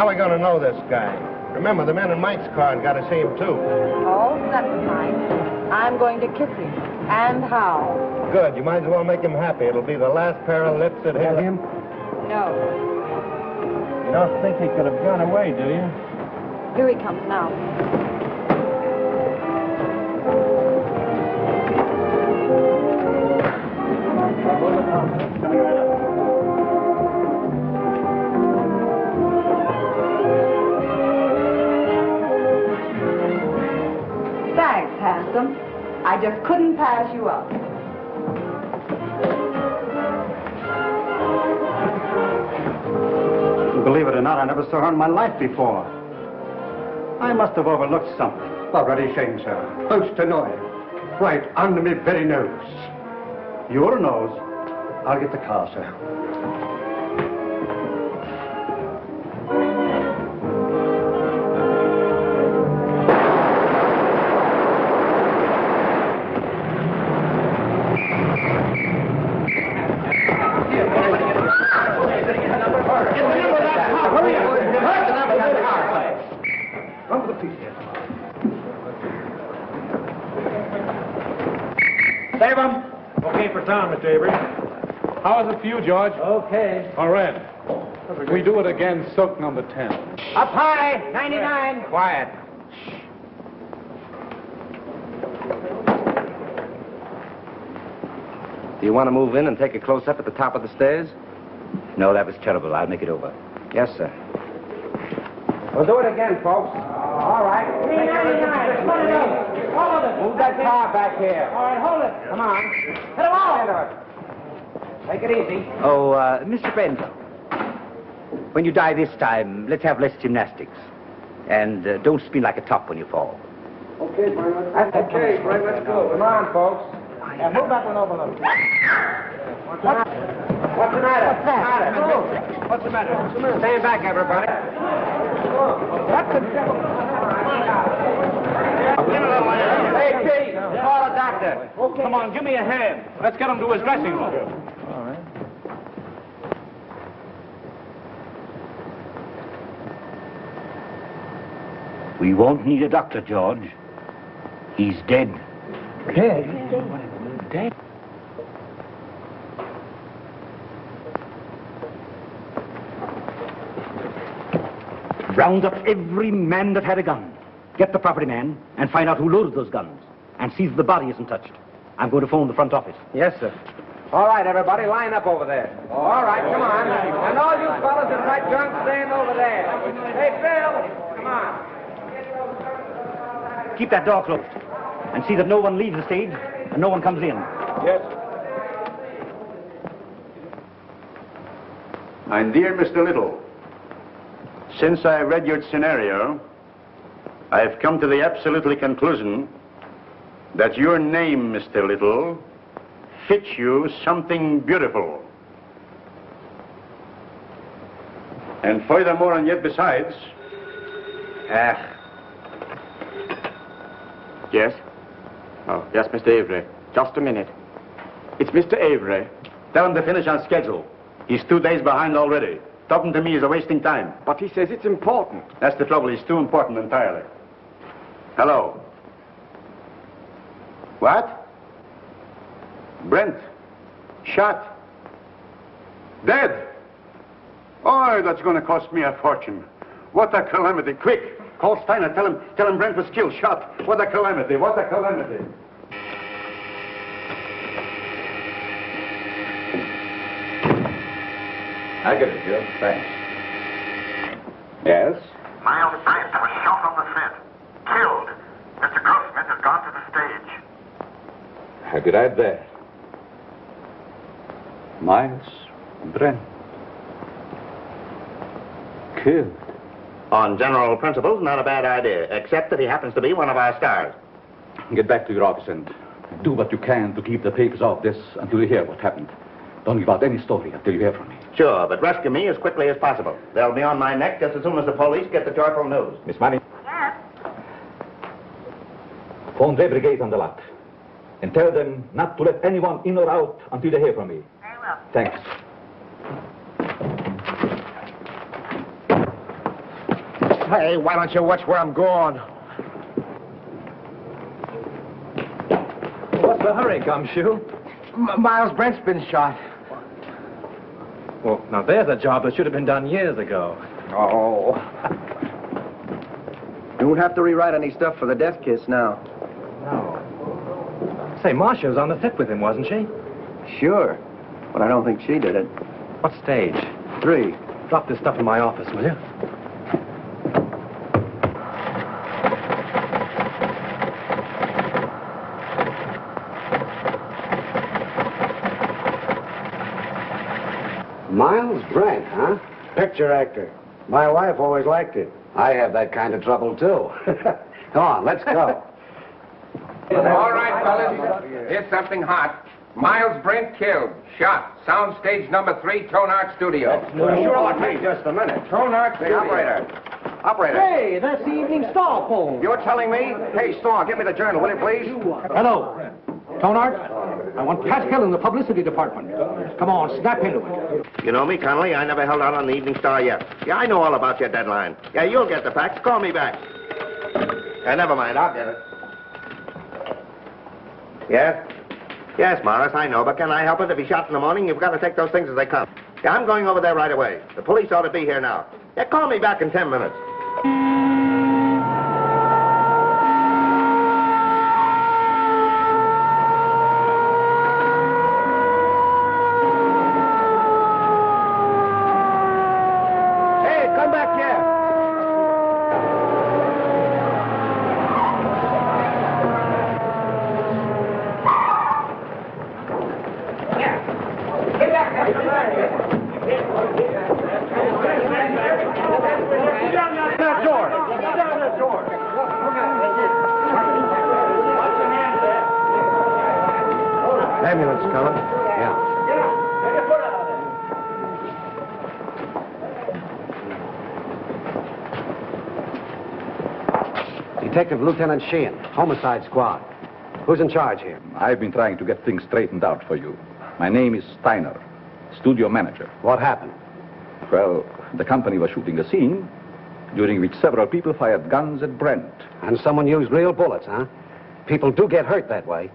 How are we going to know this guy? Remember, the men in Mike's car got to see him, too. Oh, that's fine. I'm going to kiss him. And how? Good. You might as well make him happy. It'll be the last pair of lips that hit him. No. You don't think he could have gone away, do you? Here he comes now. Thanks, handsome. I just couldn't pass you up. Believe it or not, I never saw her in my life before. I must have overlooked something. Already shame, sir. Most annoying. Right under me very nose. Your nose? I'll get the car, sir. Save him. Okay for town, Mr. Avery. How is it for you, George? Okay. All right. If we do it again, soak number 10. Up high, 99. Quiet. Do you want to move in and take a close-up at the top of the stairs? No, that was terrible. I'll make it over. Yes, sir. We'll do it again, folks. All right. 399. Put it up. Hold it. Move that car back here. All right, hold it. Come on. Hit him out. Take it easy. Oh, Mr. Bento, when you die this time, let's have less gymnastics. And don't spin like a top when you fall. Okay, Frank. That's okay, Frank. Let's go. Come on, folks. Yeah, move that one over a little. What's the matter? What's the matter? What's the matter? Stand back, everybody. What the devil? Hey, Pete, call a doctor. Okay. Come on, give me a hand. Let's get him to his dressing room. All right. We won't need a doctor, George. He's dead. Dead? Dead? Round up every man that had a gun. Get the property man and find out who loaded those guns. And see that the body isn't touched. I'm going to phone the front office. Yes, sir. All right, everybody, line up over there. All right, come on. And all you fellas that got drunk, stand over there. Hey, Phil, come on. Keep that door closed. And see that no one leaves the stage and no one comes in. Yes. My dear Mr. Little, since I read your scenario, I've come to the absolutely conclusion that your name, Mr. Little, fits you something beautiful. And furthermore, and yet besides, Yes? Oh, yes, Mr. Avery. Just a minute. It's Mr. Avery. tell him to finish on schedule. He's 2 days behind already. Talking to me is a wasting time. But he says it's important. That's the trouble. He's too important entirely. Hello. What? Brent. Shot. Dead. Oh, that's going to cost me a fortune. What a calamity. Quick. Call Steiner. Tell him Brent was killed, shot. What a calamity. What a calamity. I get it, Joe. Thanks. Yes? Miles Brent was shot on the set. Killed. Mr. Grossman has gone to the stage. How did I that? Miles Brent. Killed. On general principles, not a bad idea, except that he happens to be one of our stars. Get back to your office and do what you can to keep the papers off this until you hear what happened. Don't give out any story until you hear from me. Sure, but rescue me as quickly as possible. They'll be on my neck just as soon as the police get the joyful news. Miss Money? Yes? Phone the brigade on the lot. And tell them not to let anyone in or out until they hear from me. Very well. Thanks. Hey, why don't you watch where I'm going? What's the hurry, Gumshoe? Miles Brent's been shot. Well, now there's a job that should have been done years ago. Oh. You won't have to rewrite any stuff for the death kiss now. No. Say, Marcia was on the set with him, wasn't she? Sure, but I don't think she did it. What stage? 3. Drop this stuff in my office, will you? Miles Brent, huh? Picture actor. My wife always liked it. I have that kind of trouble, too. Come on, let's go. All right, fellas. Here's something hot. Miles Brent killed. Shot. Sound stage number 3, Tone Art Studio. Sure, take just a minute. Tone Art Studio. Operator. Hey, that's the Evening Star phone. You're telling me? Hey, Storm, give me the journal, will you, please? Hello. Tonart, I want Pascal in the publicity department. Come on, snap into it. You know me, Connolly. I never held out on the Evening Star yet. Yeah, I know all about your deadline. Yeah, you'll get the facts. Call me back. Never mind. I'll get it. Yes? Yes, Morris, I know, but can I help it? If he's shot in the morning, you've got to take those things as they come. Yeah, I'm going over there right away. The police ought to be here now. Yeah, call me back in 10 minutes. Ambulance coming. Yeah. Detective Lieutenant Sheehan, Homicide Squad. Who's in charge here? I've been trying to get things straightened out for you. My name is Steiner, studio manager. What happened? Well, the company was shooting a scene during which several people fired guns at Brent. And someone used real bullets, huh? People do get hurt that way.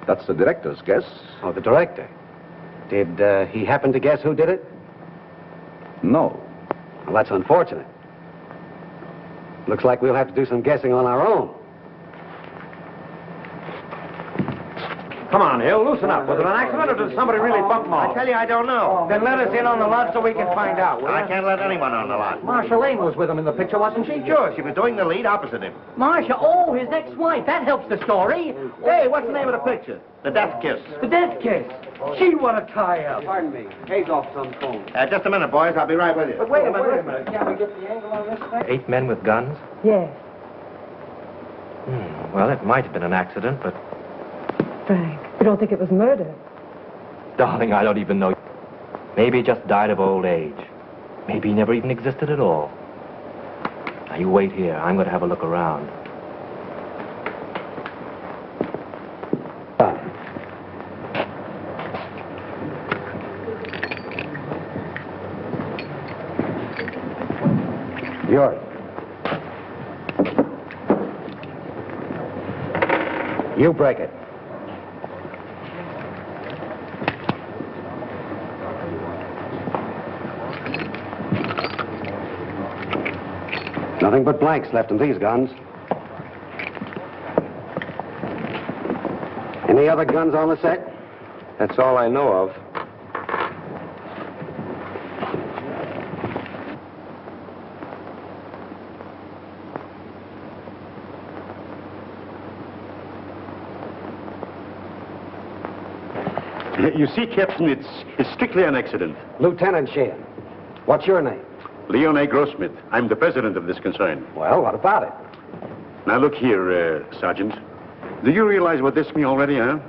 That's the director's guess. Oh, the director. Did he happen to guess who did it? No. Well, that's unfortunate. Looks like we'll have to do some guessing on our own. Come on, Hill, loosen up. Was it an accident or did somebody really bump him off? I tell you, I don't know. Then let us in on the lot so we can find out, will I you? can't let anyone on the lot. Marcia Lane was with him in the picture, wasn't she? Sure, she was doing the lead opposite him. Marcia, oh, his ex-wife. That helps the story. Hey, what's the name of the picture? The Death Kiss. The death kiss. Gee, what a tie-up. Pardon me. Hazel's on the phone. Just a minute, boys. I'll be right with you. But wait a minute. Can't we get the angle on this thing? 8 men with guns? Yes. Well, it might have been an accident, but... Frank, you don't think it was murder? Darling, I don't even know. Maybe he just died of old age. Maybe he never even existed at all. Now, you wait here. I'm going to have a look around. Yours. You break it. Nothing but blanks left in these guns. Any other guns on the set? That's all I know of. You see, Captain, it's strictly an accident. Lieutenant Sheehan. What's your name? Leon A. Grossmith. I'm the president of this concern. Well, what about it? Now, look here, Sergeant. Do you realize what this means already, huh?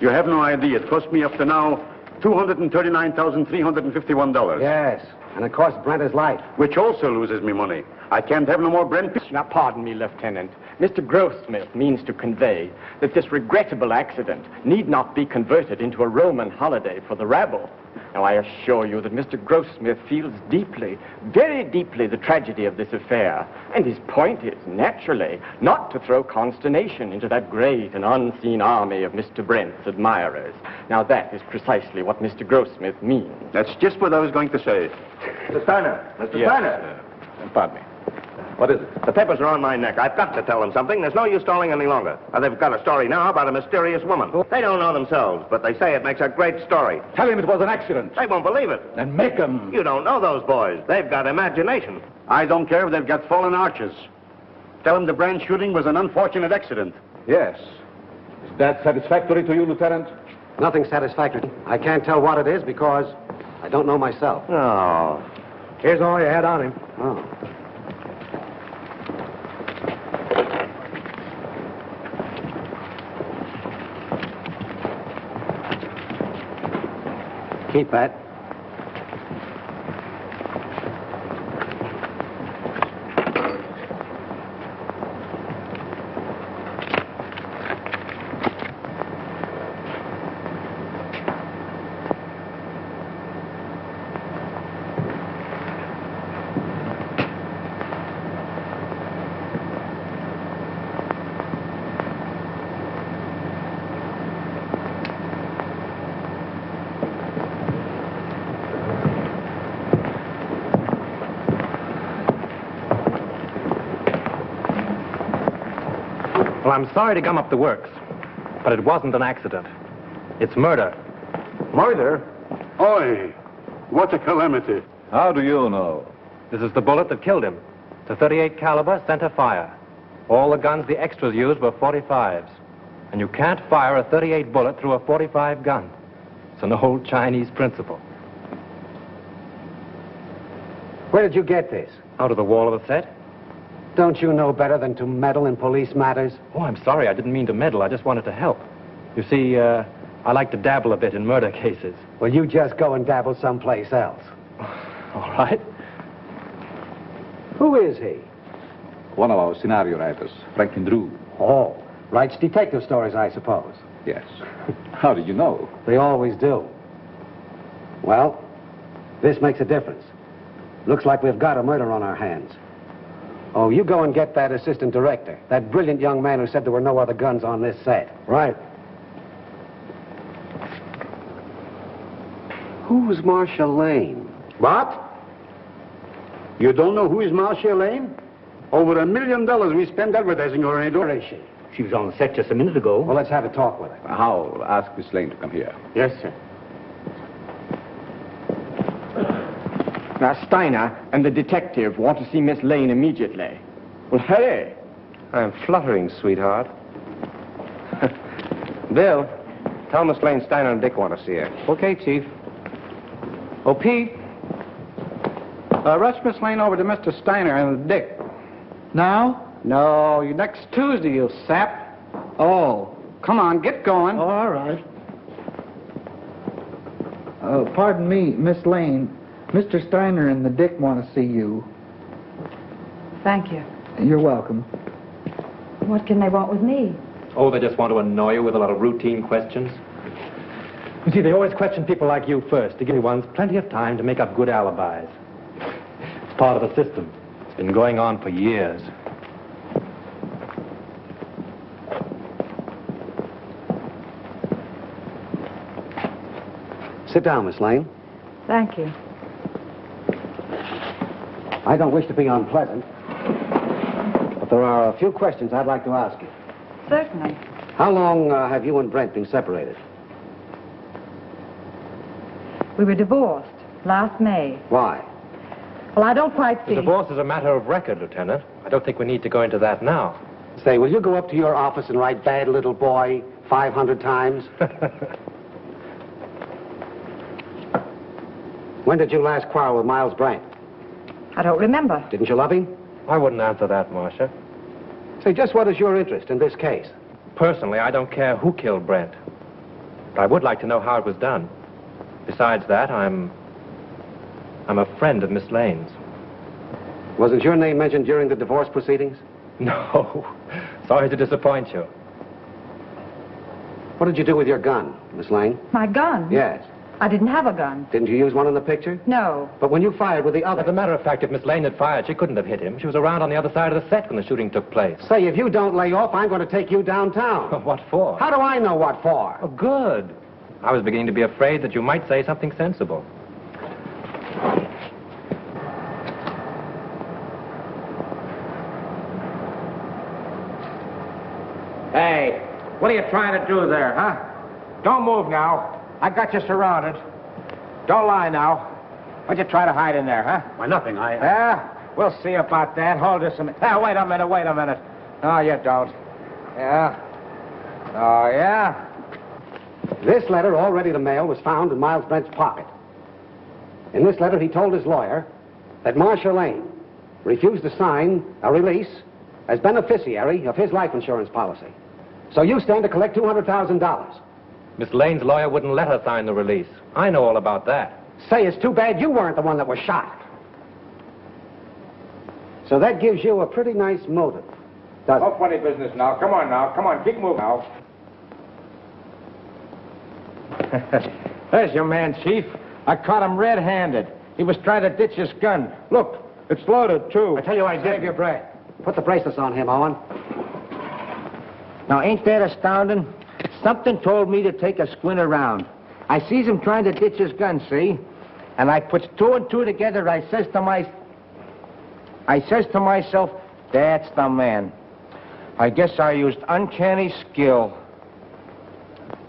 You have no idea. It cost me up to now $239,351. Yes, and it cost Brent his life. Which also loses me money. I can't have no more Brent. Now, pardon me, Lieutenant. Mr. Grossmith means to convey that this regrettable accident need not be converted into a Roman holiday for the rabble. Now, I assure you that Mr. Grossmith feels deeply, very deeply, the tragedy of this affair. And his point is, naturally, not to throw consternation into that great and unseen army of Mr. Brent's admirers. Now, that is precisely what Mr. Grossmith means. That's just what I was going to say. Mr. Steiner! Mr. Yes, Steiner! Pardon me. What is it? The papers are on my neck. I've got to tell them something. There's no use stalling any longer. They've got a story now about a mysterious woman. They don't know themselves, but they say it makes a great story. Tell him it was an accident. They won't believe it. Then make him. You don't know those boys. They've got imagination. I don't care if they've got fallen arches. Tell them the Brand shooting was an unfortunate accident. Yes. Is that satisfactory to you, Lieutenant? Nothing satisfactory. I can't tell what it is because I don't know myself. Oh. Here's all you had on him. Oh. Keep that. Well, I'm sorry to gum up the works, but it wasn't an accident. It's murder. Murder? Oi! What a calamity. How do you know? This is the bullet that killed him. It's a .38 caliber center fire. All the guns the extras used were .45s. And you can't fire a .38 bullet through a .45 gun. It's an old Chinese principle. Where did you get this? Out of the wall of the set? Don't you know better than to meddle in police matters? Oh, I'm sorry. I didn't mean to meddle. I just wanted to help. You see, I like to dabble a bit in murder cases. Well, you just go and dabble someplace else. All right. Who is he? One of our scenario writers, Franklin Drew. Oh, writes detective stories, I suppose. Yes. How did you know? They always do. Well, this makes a difference. Looks like we've got a murder on our hands. Oh, you go and get that assistant director, that brilliant young man who said there were no other guns on this set. Right. Who's Marcia Lane? What? You don't know who is Marcia Lane? Over $1 million we spent advertising her, ain't Where is she? She was on the set just a minute ago. Well, let's have a talk with her. I'll ask Miss Lane to come here. Yes, sir. Now, Steiner and the detective want to see Miss Lane immediately. Well, hurry. I'm fluttering, sweetheart. Bill, tell Miss Lane Steiner and Dick want to see her. Okay, Chief. Oh, Pete. Rush Miss Lane over to Mr. Steiner and Dick. Now? No, next Tuesday, you sap. Oh, come on, get going. Oh, all right. Pardon me, Miss Lane. Mr. Steiner and the Dick want to see you. Thank you. You're welcome. What can they want with me? Oh, they just want to annoy you with a lot of routine questions. You see, they always question people like you first to give ones plenty of time to make up good alibis. It's part of the system. It's been going on for years. Sit down, Miss Lane. Thank you. I don't wish to be unpleasant, but there are a few questions I'd like to ask you. Certainly. How long have you and Brent been separated? We were divorced last May. Why? Well, I don't quite see. The divorce is a matter of record, Lieutenant. I don't think we need to go into that now. Say, will you go up to your office and write bad little boy 500 times? When did you last quarrel with Miles Brent? I don't remember. Didn't you love him? I wouldn't answer that, Marcia. Say, just what is your interest in this case? Personally, I don't care who killed Brent. But I would like to know how it was done. Besides that, I'm a friend of Miss Lane's. Wasn't your name mentioned during the divorce proceedings? No. Sorry to disappoint you. What did you do with your gun, Miss Lane? My gun? Yes. I didn't have a gun. Didn't you use one in the picture? No. But when you fired with the other... As a matter of fact, if Miss Lane had fired, she couldn't have hit him. She was around on the other side of the set when the shooting took place. Say, if you don't lay off, I'm going to take you downtown. What for? How do I know what for? Oh, good. I was beginning to be afraid that you might say something sensible. Hey, what are you trying to do there, huh? Don't move now. I got you surrounded. Don't lie now. What'd you try to hide in there, huh? Why, nothing. Yeah? We'll see about that. Hold this a minute. Wait a minute. No, you don't. Yeah? Oh, yeah? This letter, all ready to mail, was found in Miles Brent's pocket. In this letter, he told his lawyer that Marcia Lane refused to sign a release as beneficiary of his life insurance policy. So you stand to collect $200,000. Miss Lane's lawyer wouldn't let her sign the release. I know all about that. Say, it's too bad you weren't the one that was shot. So that gives you a pretty nice motive, doesn't No funny business now. Come on, keep moving now. There's your man, Chief. I caught him red-handed. He was trying to ditch his gun. Look, it's loaded, too. I tell you, I did. Save your breath. Put the bracelets on him, Owen. Now, ain't that astounding? Something told me to take a squint around. I sees him trying to ditch his gun, see? And I puts two and two together. I says to myself, that's the man. I guess I used uncanny skill.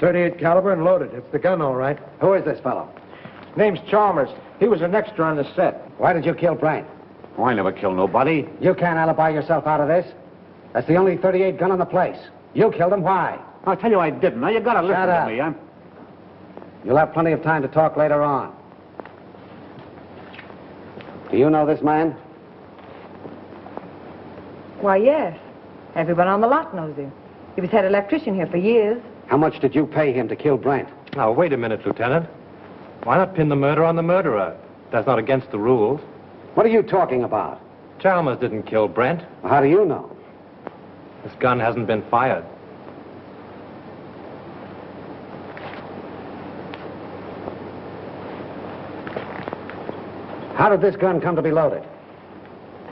38 caliber and loaded. It's the gun, all right. Who is this fellow? Name's Chalmers. He was an extra on the set. Why did you kill Brent? Oh, I never killed nobody. You can't alibi yourself out of this. That's the only 38 gun in the place. You killed him. Why? I'll tell you I didn't. Now, you gotta listen Shut up. to me. You'll have plenty of time to talk later on. Do you know this man? Why, yes. Everyone on the lot knows him. He was head electrician here for years. How much did you pay him to kill Brent? Now, wait a minute, Lieutenant. Why not pin the murder on the murderer? That's not against the rules. What are you talking about? Chalmers didn't kill Brent. How do you know? This gun hasn't been fired. How did this gun come to be loaded?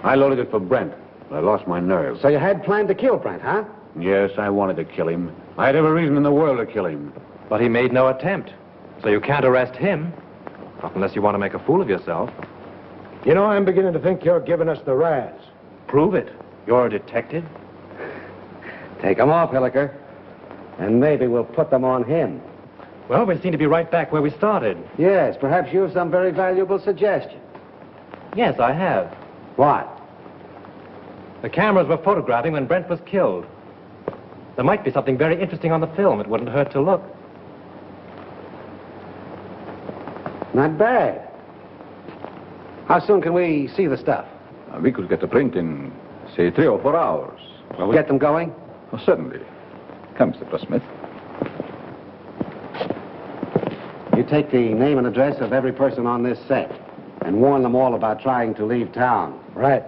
I loaded it for Brent, but I lost my nerve. So you had planned to kill Brent, huh? Yes, I wanted to kill him. I had every reason in the world to kill him. But he made no attempt. So you can't arrest him. Not unless you want to make a fool of yourself. You know, I'm beginning to think you're giving us the razz. Prove it. You're a detective. Take them off, Hilliker. And maybe we'll put them on him. Well, we seem to be right back where we started. Yes, perhaps you have some very valuable suggestion. Yes, I have. What? The cameras were photographing when Brent was killed. There might be something very interesting on the film. It wouldn't hurt to look. Not bad. How soon can we see the stuff? We could get the print in, say, 3 or 4 hours. Get them going? Oh, certainly. Come, Mr. Smith. You take the name and address of every person on this set and warn them all about trying to leave town. Right.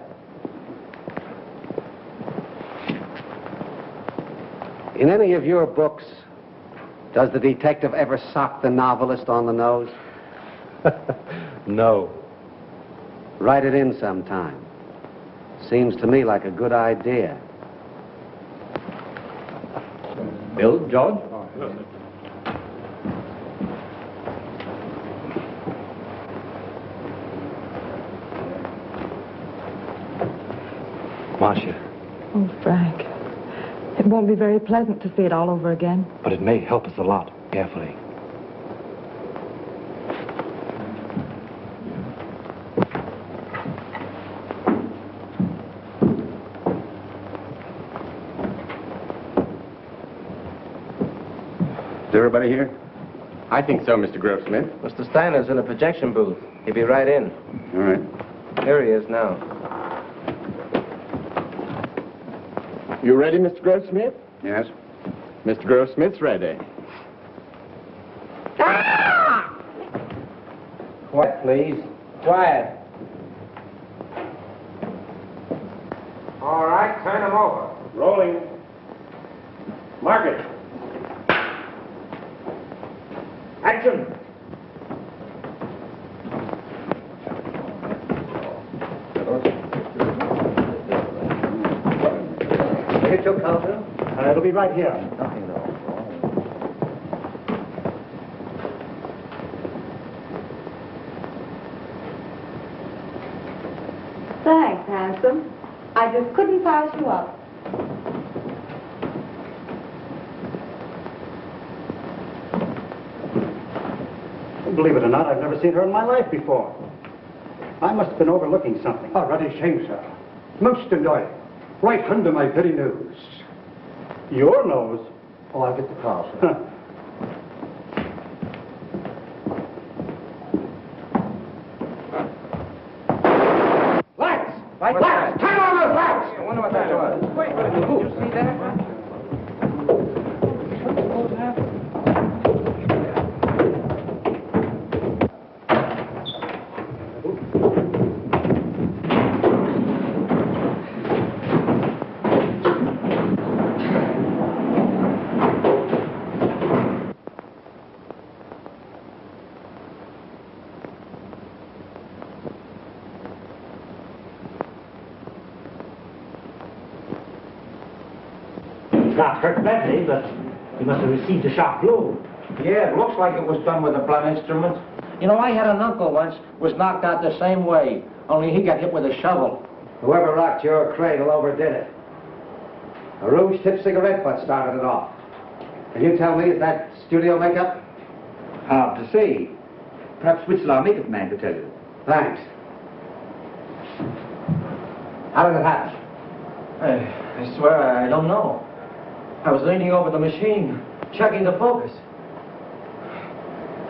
In any of your books, does the detective ever sock the novelist on the nose? No. Write it in sometime. Seems to me like a good idea. Bill, George? Marcia. Oh, Frank. It won't be very pleasant to see it all over again. But it may help us a lot. Carefully. Is everybody here? I think so, Mr. Grossmith. Mr. Steiner's in a projection booth. He'll be right in. All right. Here he is now. You ready, Mr. Grossmith? Yes? Mr. Grossmith's ready. Quiet, please. Quiet. All right, Turn him over. Rolling. Mark it. Action! Hit your counter? It'll be right here. Thanks, handsome. I just couldn't pass you up. Believe it or not, I've never seen her in my life before. I must have been overlooking something. Oh, ruddy shame, sir. Most annoying. Right under my very nose. Your nose? Oh, I'll get the car, sir. Lights! Lights! Turn on those lights! I wonder what that was. Wait, did you see that? Not hurt badly, but he must have received a sharp blow. Yeah, it looks like it was done with a blunt instrument. You know, I had an uncle once was knocked out the same way, only he got hit with a shovel. Whoever rocked your cradle overdid it. A rouge-tipped cigarette butt started it off. Can you tell me, is that studio makeup? Hard to say. Perhaps Whistler, our makeup man, could tell you. Thanks. How did it happen? I swear I don't know. I was leaning over the machine, checking the focus.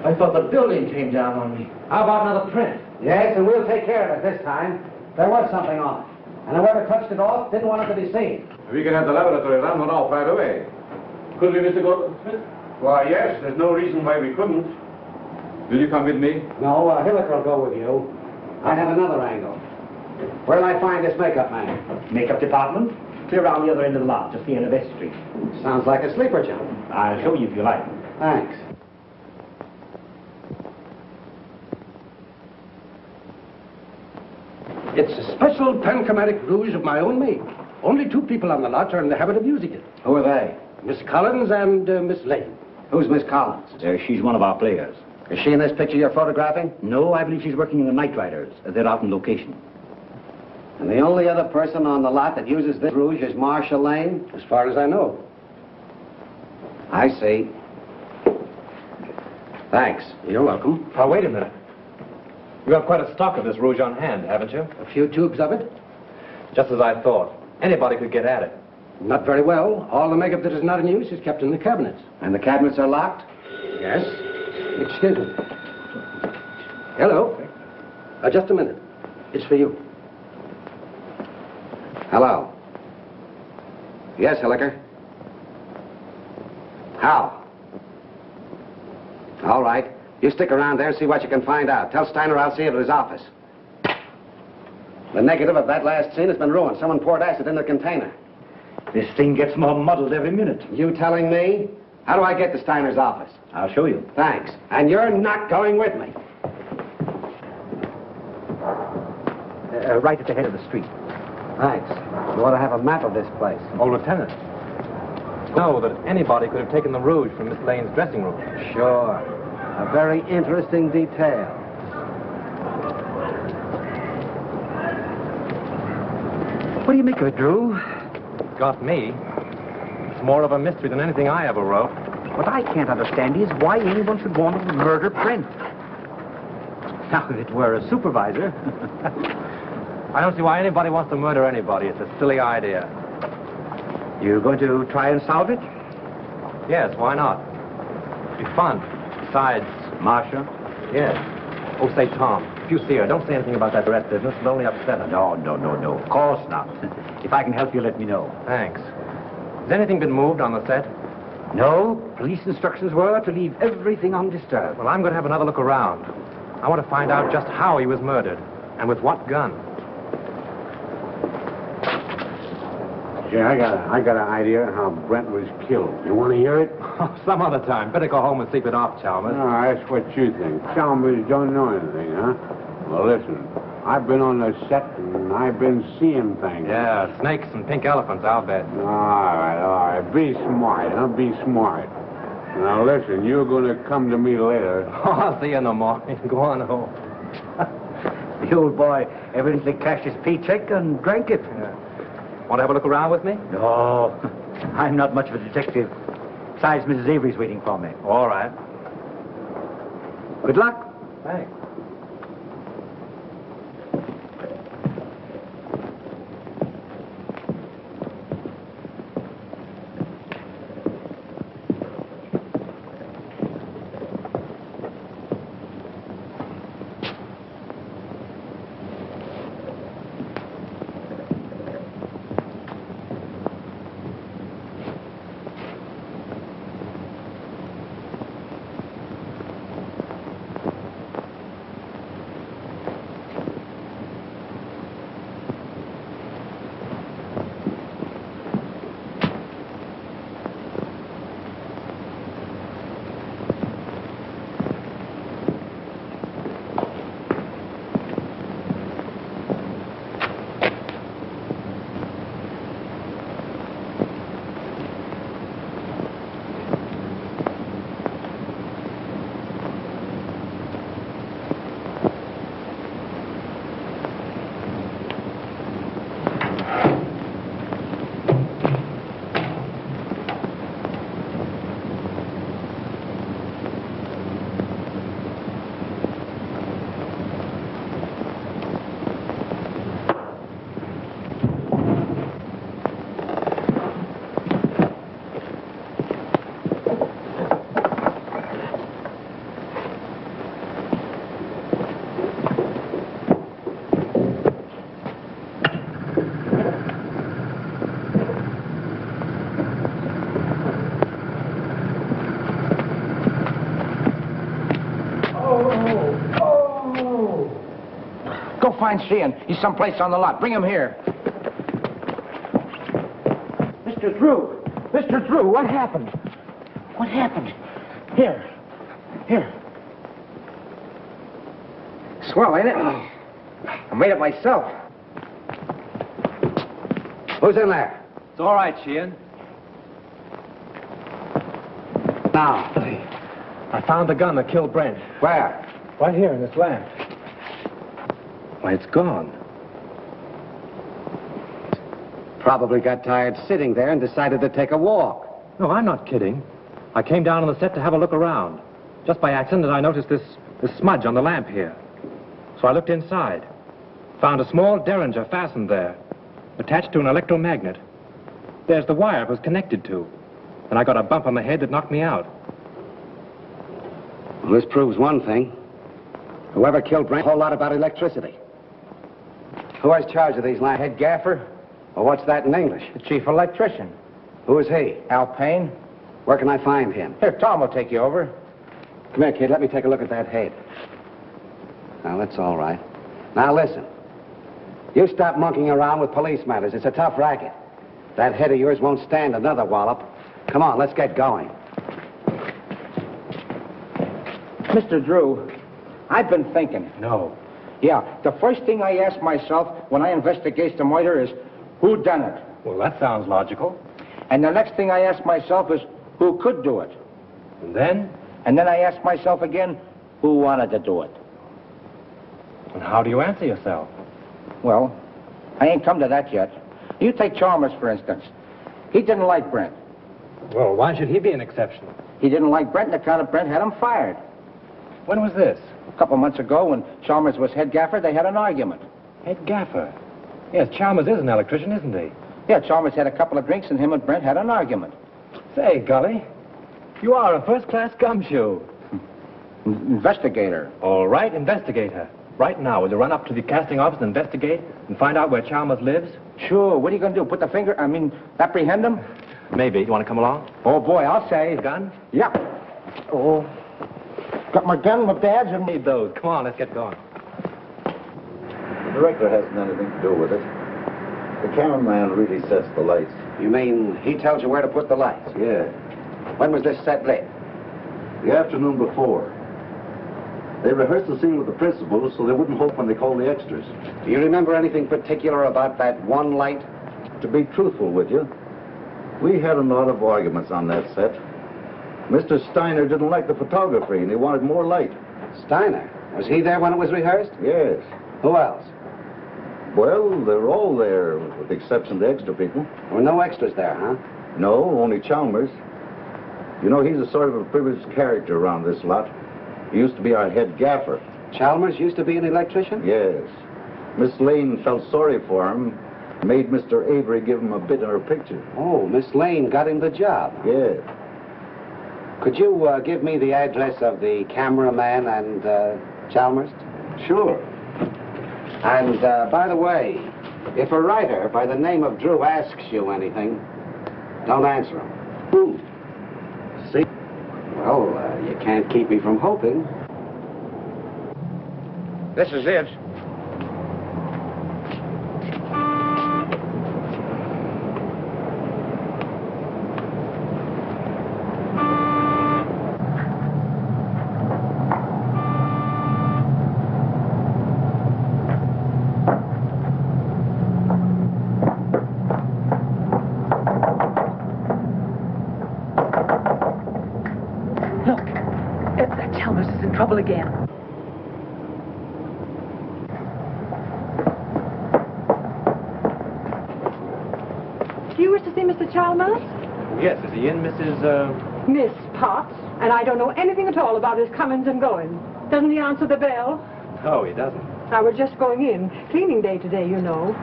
I thought the building came down on me. How about another print? Yes, and we'll take care of it this time. There was something on it. And whoever touched it off didn't want it to be seen. We can have the laboratory run one off right away. Could we, Mr. Goldsmith? Why, yes, there's no reason why we couldn't. Will you come with me? No, Hilliker will go with you. I have another angle. Where'll I find this makeup man? Makeup department? Clear around the other end of the lot, just the end of S Street. Sounds like a sleeper jump. I'll show you if you like. Thanks. It's a special panchromatic rouge of my own make. Only 2 people on the lot are in the habit of using it. Who are they? Miss Collins and Miss Lane. Who's Miss Collins? She's one of our players. Is she in this picture you're photographing? No, I believe she's working in the Night Riders. They're out on location. And the only other person on the lot that uses this rouge is Marcia Lane? As far as I know. I see. Thanks. You're welcome. Oh, wait a minute. You have quite a stock of this rouge on hand, haven't you? A few tubes of it? Just as I thought. Anybody could get at it. Not very well. All the makeup that is not in use is kept in the cabinets. And the cabinets are locked? Yes. Excuse me. Hello. Just a minute. It's for you. Hello. Yes, Hilliker. How? All right. You stick around there and see what you can find out. Tell Steiner I'll see you at his office. The negative of that last scene has been ruined. Someone poured acid in the container. This thing gets more muddled every minute. You telling me? How do I get to Steiner's office? I'll show you. Thanks. And you're not going with me. Right at the head of the street. Thanks. You ought to have a map of this place. Oh, Lieutenant. Know that anybody could have taken the rouge from Miss Lane's dressing room. Sure. A very interesting detail. What do you make of it, Drew? Got me. It's more of a mystery than anything I ever wrote. What I can't understand is why anyone should want to murder Brent. Now, if it were a supervisor... I don't see why anybody wants to murder anybody. It's a silly idea. You going to try and solve it? Yes, why not? It'd be fun. Besides... Marcia? Yes. Oh, say, Tom, if you see her, don't say anything about that arrest business. It'll only upset her. No. Of course not. If I can help you, let me know. Thanks. Has anything been moved on the set? No. Police instructions were to leave everything undisturbed. Well, I'm going to have another look around. I want to find out just how he was murdered, and with what gun. Okay, I got an idea how Brent was killed. You want to hear it? Some other time. Better go home and sleep it off, Chalmers. No, that's what you think. Chalmers don't know anything, huh? Well, listen. I've been on the set and I've been seeing things. Yeah, snakes and pink elephants, I'll bet. All right. Be smart, huh? Be smart. Now, listen, you're going to come to me later. Oh, I'll see you in the morning. Go on home. The old boy evidently cashed his paycheck and drank it. Yeah. Want to have a look around with me? No, I'm not much of a detective. Besides, Mrs. Avery's waiting for me. All right. Good luck. Thanks. Go find Sheehan. He's someplace on the lot. Bring him here. Mr. Drew! Mr. Drew, what happened? What happened? Here. Swell, ain't it? I made it myself. Who's in there? It's all right, Sheehan. Now. I found the gun that killed Brent. Where? Right here in this lamp. Why, it's gone. Probably got tired sitting there and decided to take a walk. No, I'm not kidding. I came down on the set to have a look around. Just by accident, I noticed this smudge on the lamp here. So I looked inside. Found a small derringer fastened there, attached to an electromagnet. There's the wire it was connected to. And I got a bump on the head that knocked me out. Well, this proves one thing. Whoever killed Brent, a whole lot about electricity. Who has charge of these lamps? Head gaffer, Well, what's that in English? the chief electrician. Who is he? Al Payne. Where can I find him? Here, Tom will take you over. Come here, kid. Let me take a look at that head. Now, that's all right. Now, listen. You stop monkeying around with police matters. It's a tough racket. That head of yours won't stand another wallop. Come on, let's get going. Mr. Drew, I've been thinking. No. Yeah, the first thing I ask myself when I investigate the murder is, who done it? Well, that sounds logical. And the next thing I ask myself is, who could do it? And then? And then I ask myself again, who wanted to do it? And how do you answer yourself? Well, I ain't come to that yet. You take Chalmers, for instance. He didn't like Brent. Well, why should he be an exception? He didn't like Brent, and the account of Brent had him fired. When was this? A couple months ago, when Chalmers was head gaffer, they had an argument. Head gaffer. Yes, Chalmers is an electrician, isn't he? Yeah, Chalmers had a couple of drinks, and him and Brent had an argument. Say, Gully, you are a first-class gumshoe. Investigator. All right, investigator. Right now, will you run up to the casting office and investigate and find out where Chalmers lives? Sure. What are you going to do? Apprehend him? Maybe. You want to come along? Oh, boy, I'll say. Gun? Yeah. Oh. Got my gun, my badge, and... Need those. Come on, let's get going. The director hasn't anything to do with it. The cameraman really sets the lights. You mean he tells you where to put the lights? Yeah, When was this set lit? the afternoon before. They rehearsed the scene with the principals so they wouldn't hope when they called the extras. Do you remember anything particular about that one light? To be truthful with you, we had a lot of arguments on that set. Mr. Steiner didn't like the photography and he wanted more light. Steiner? Was he there when it was rehearsed? Yes. Who else? Well, they're all there, with the exception of the extra people. There were no extras there, huh? No, only Chalmers. You know, he's a sort of a privileged character around this lot. He used to be our head gaffer. Chalmers used to be an electrician? Yes. Miss Lane felt sorry for him, made Mr. Avery give him a bit in her picture. Oh, Miss Lane got him the job. Yes. Could you give me the address of the cameraman and Chalmers? Sure. And, by the way, if a writer by the name of Drew asks you anything, don't answer him. Who? See? Well, you can't keep me from hoping. This is it. That Chalmers is in trouble again. Do you wish to see Mr. Chalmers? Yes, is he in, Mrs. Miss Potts. And I don't know anything at all about his comings and goings. Doesn't he answer the bell? No, he doesn't. I was just going in. Cleaning day today, you know.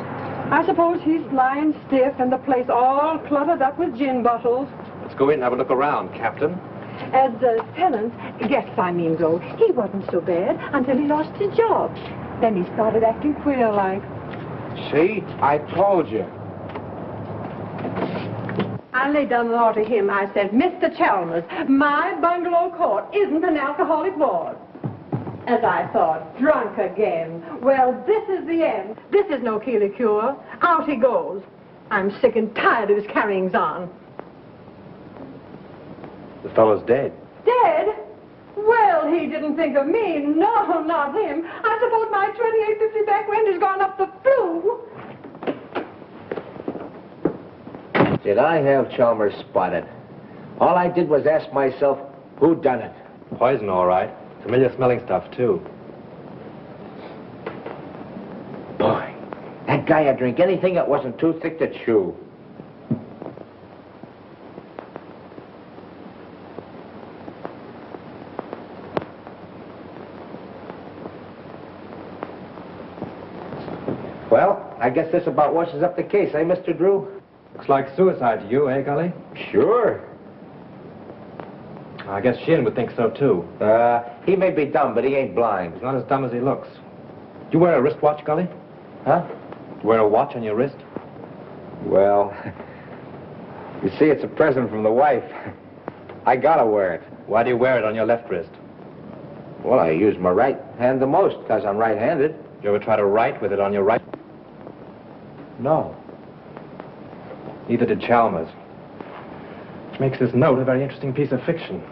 I suppose he's lying stiff and the place all cluttered up with gin bottles. Let's go in and have a look around, Captain. As tenants, guests I mean go, he wasn't so bad until he lost his job. Then he started acting queer like. See? I told you. I laid down the law to him. I said, Mr. Chalmers, my bungalow court isn't an alcoholic ward. As I thought, drunk again. Well, this is the end. This is no Keeley cure. Out he goes. I'm sick and tired of his carryings on. The fellow's dead. Dead? Well, he didn't think of me. No, not him. I suppose my 2850 back rent has gone up the flue. Did I have Chalmers spotted? All I did was ask myself, who done it? Poison, all right. Familiar smelling stuff, too. Boy, that guy'd drink anything that wasn't too thick to chew. Well, I guess this about washes up the case, eh, Mr. Drew? Looks like suicide to you, eh, Gully? Sure. I guess Shin would think so, too. He may be dumb, but he ain't blind. He's not as dumb as he looks. You wear a wristwatch, Gully? Huh? You wear a watch on your wrist? Well, you see, it's a present from the wife. I gotta wear it. Why do you wear it on your left wrist? Well, I use my right hand the most, because I'm right-handed. You ever try to write with it on your right? No. Neither did Chalmers. Which makes this note a very interesting piece of fiction.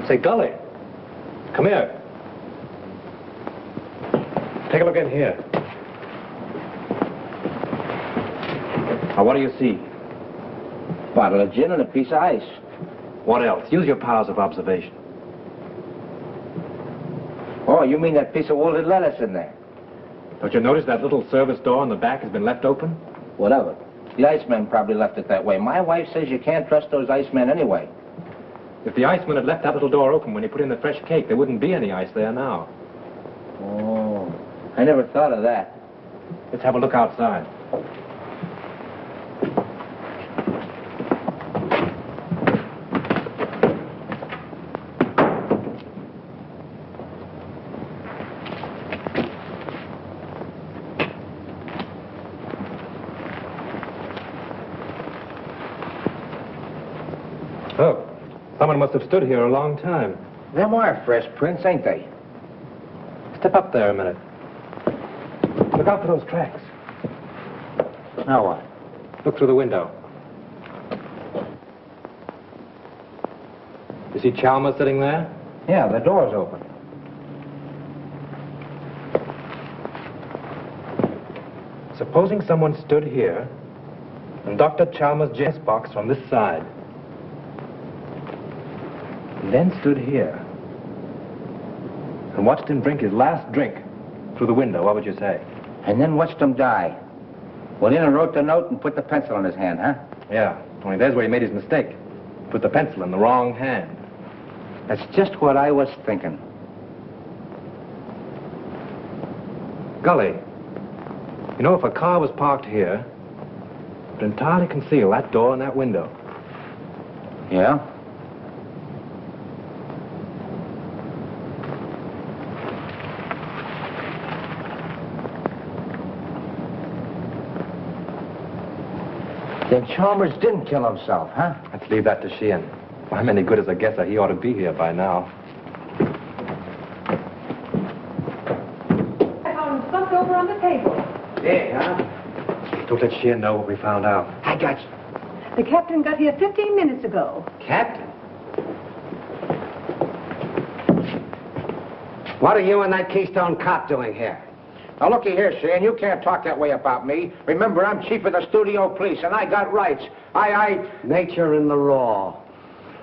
Say, Gully, come here. Take a look in here. Now, what do you see? Bottle of gin and a piece of ice. What else? Use your powers of observation. Oh, you mean that piece of wool that let us in there? Don't you notice that little service door in the back has been left open? Whatever. The iceman probably left it that way. My wife says you can't trust those icemen anyway. If the iceman had left that little door open when he put in the fresh cake, there wouldn't be any ice there now. Oh, I never thought of that. Let's have a look outside. Look, someone must have stood here a long time. Them are fresh prints, ain't they? Step up there a minute. Look out for those tracks. Now what? Look through the window. You see Chalmers sitting there? Yeah, the door's open. Supposing someone stood here and Dr. Chalmers' Jess box from this side, and then stood here and watched him drink his last drink through the window, what would you say? And then watched him die. Went in and wrote the note and put the pencil in his hand, huh? Yeah, only there's where he made his mistake. Put the pencil in the wrong hand. That's just what I was thinking. Gully, you know, if a car was parked here, it would entirely conceal that door and that window. Yeah? Then Chalmers didn't kill himself, huh? Let's leave that to Sheehan. If I'm any good as a guesser, he ought to be here by now. I found him slumped over on the table. Dead, huh? Don't let Sheehan know what we found out. I got you. The captain got here 15 minutes ago. Captain? What are you and that Keystone cop doing here? Now, looky here, Shane, you can't talk that way about me. Remember, I'm chief of the studio police, and I got rights. Nature in the law.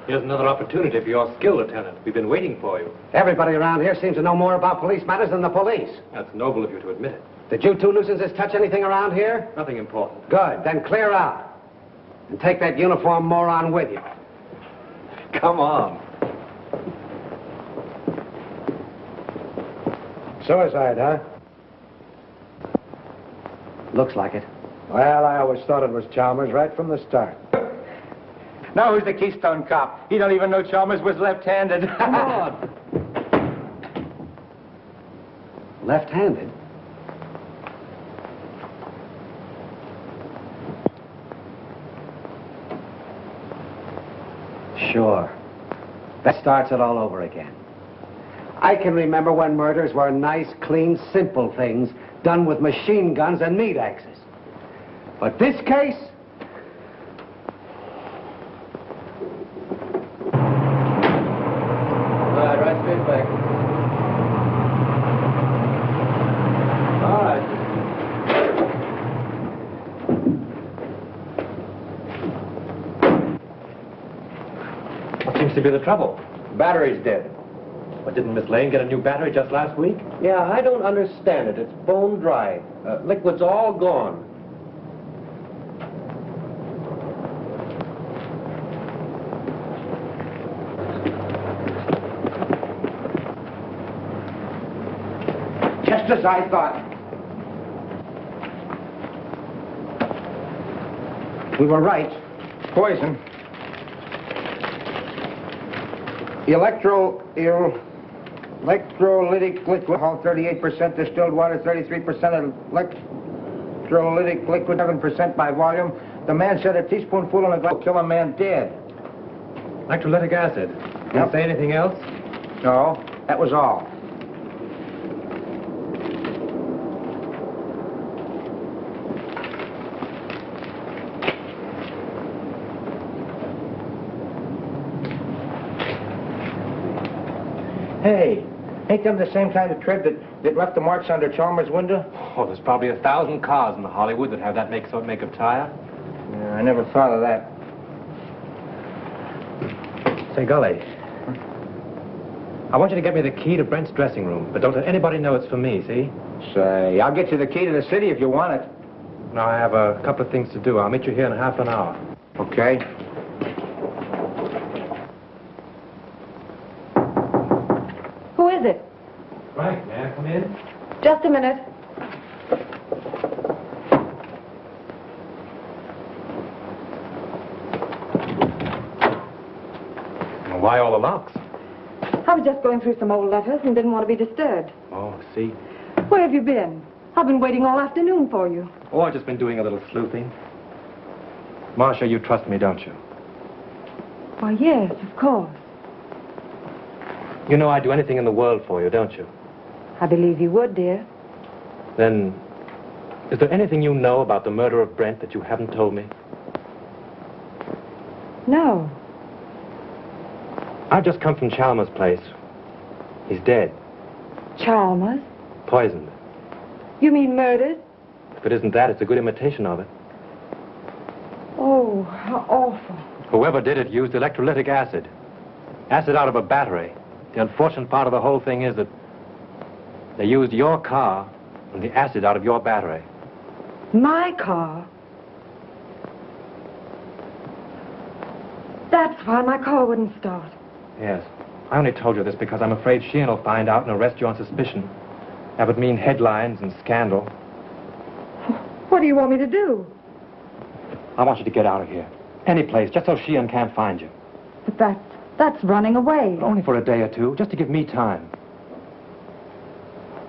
Here's another opportunity for your skill, Lieutenant. We've been waiting for you. Everybody around here seems to know more about police matters than the police. That's noble of you to admit it. Did you two nuisances touch anything around here? Nothing important. Good. Then clear out. And take that uniformed moron with you. Come on. Suicide, huh? Looks like it. Well, I always thought it was Chalmers right from the start. Now who's the Keystone cop? He don't even know Chalmers was left-handed. Come on. Left-handed? Sure. That starts it all over again. I can remember when murders were nice, clean, simple things done with machine guns and meat axes. But this case... Right straight back. All right. What seems to be the trouble? Battery's dead. But didn't Miss Lane get a new battery just last week? Yeah, I don't understand it. It's bone dry. Liquid's all gone. Just as I thought. We were right. Poison. Electrolytic liquid, 38% distilled water, 33% electrolytic liquid, 7% by volume. The man said a teaspoonful in a glass will kill a man dead. Electrolytic acid. Didn't say anything else? No, that was all. Hey, ain't them the same kind of tread that left the marks under Chalmers' window? Oh, there's probably 1,000 cars in Hollywood that have that make of tire. Yeah, I never thought of that. Say, Gully, I want you to get me the key to Brent's dressing room, but don't let anybody know it's for me, see? Say, I'll get you the key to the city if you want it. No, I have a couple of things to do. I'll meet you here in half an hour. Okay. Who is it? Right, may I come in? Just a minute. Well, why all the locks? I was just going through some old letters and didn't want to be disturbed. Oh, see? Where have you been? I've been waiting all afternoon for you. Oh, I've just been doing a little sleuthing. Marcia, you trust me, don't you? Why, yes, of course. You know I'd do anything in the world for you, don't you? I believe you would, dear. Then, is there anything you know about the murder of Brent that you haven't told me? No. I've just come from Chalmers' place. He's dead. Chalmers? Poisoned. You mean murdered? If it isn't that, it's a good imitation of it. Oh, how awful. Whoever did it used electrolytic acid. Acid out of a battery. The unfortunate part of the whole thing is that they used your car and the acid out of your battery. My car? That's why my car wouldn't start. Yes. I only told you this because I'm afraid Sheehan will find out and arrest you on suspicion. That would mean headlines and scandal. What do you want me to do? I want you to get out of here. Any place, just so Sheehan can't find you. But that's running away. But only for a day or two, just to give me time.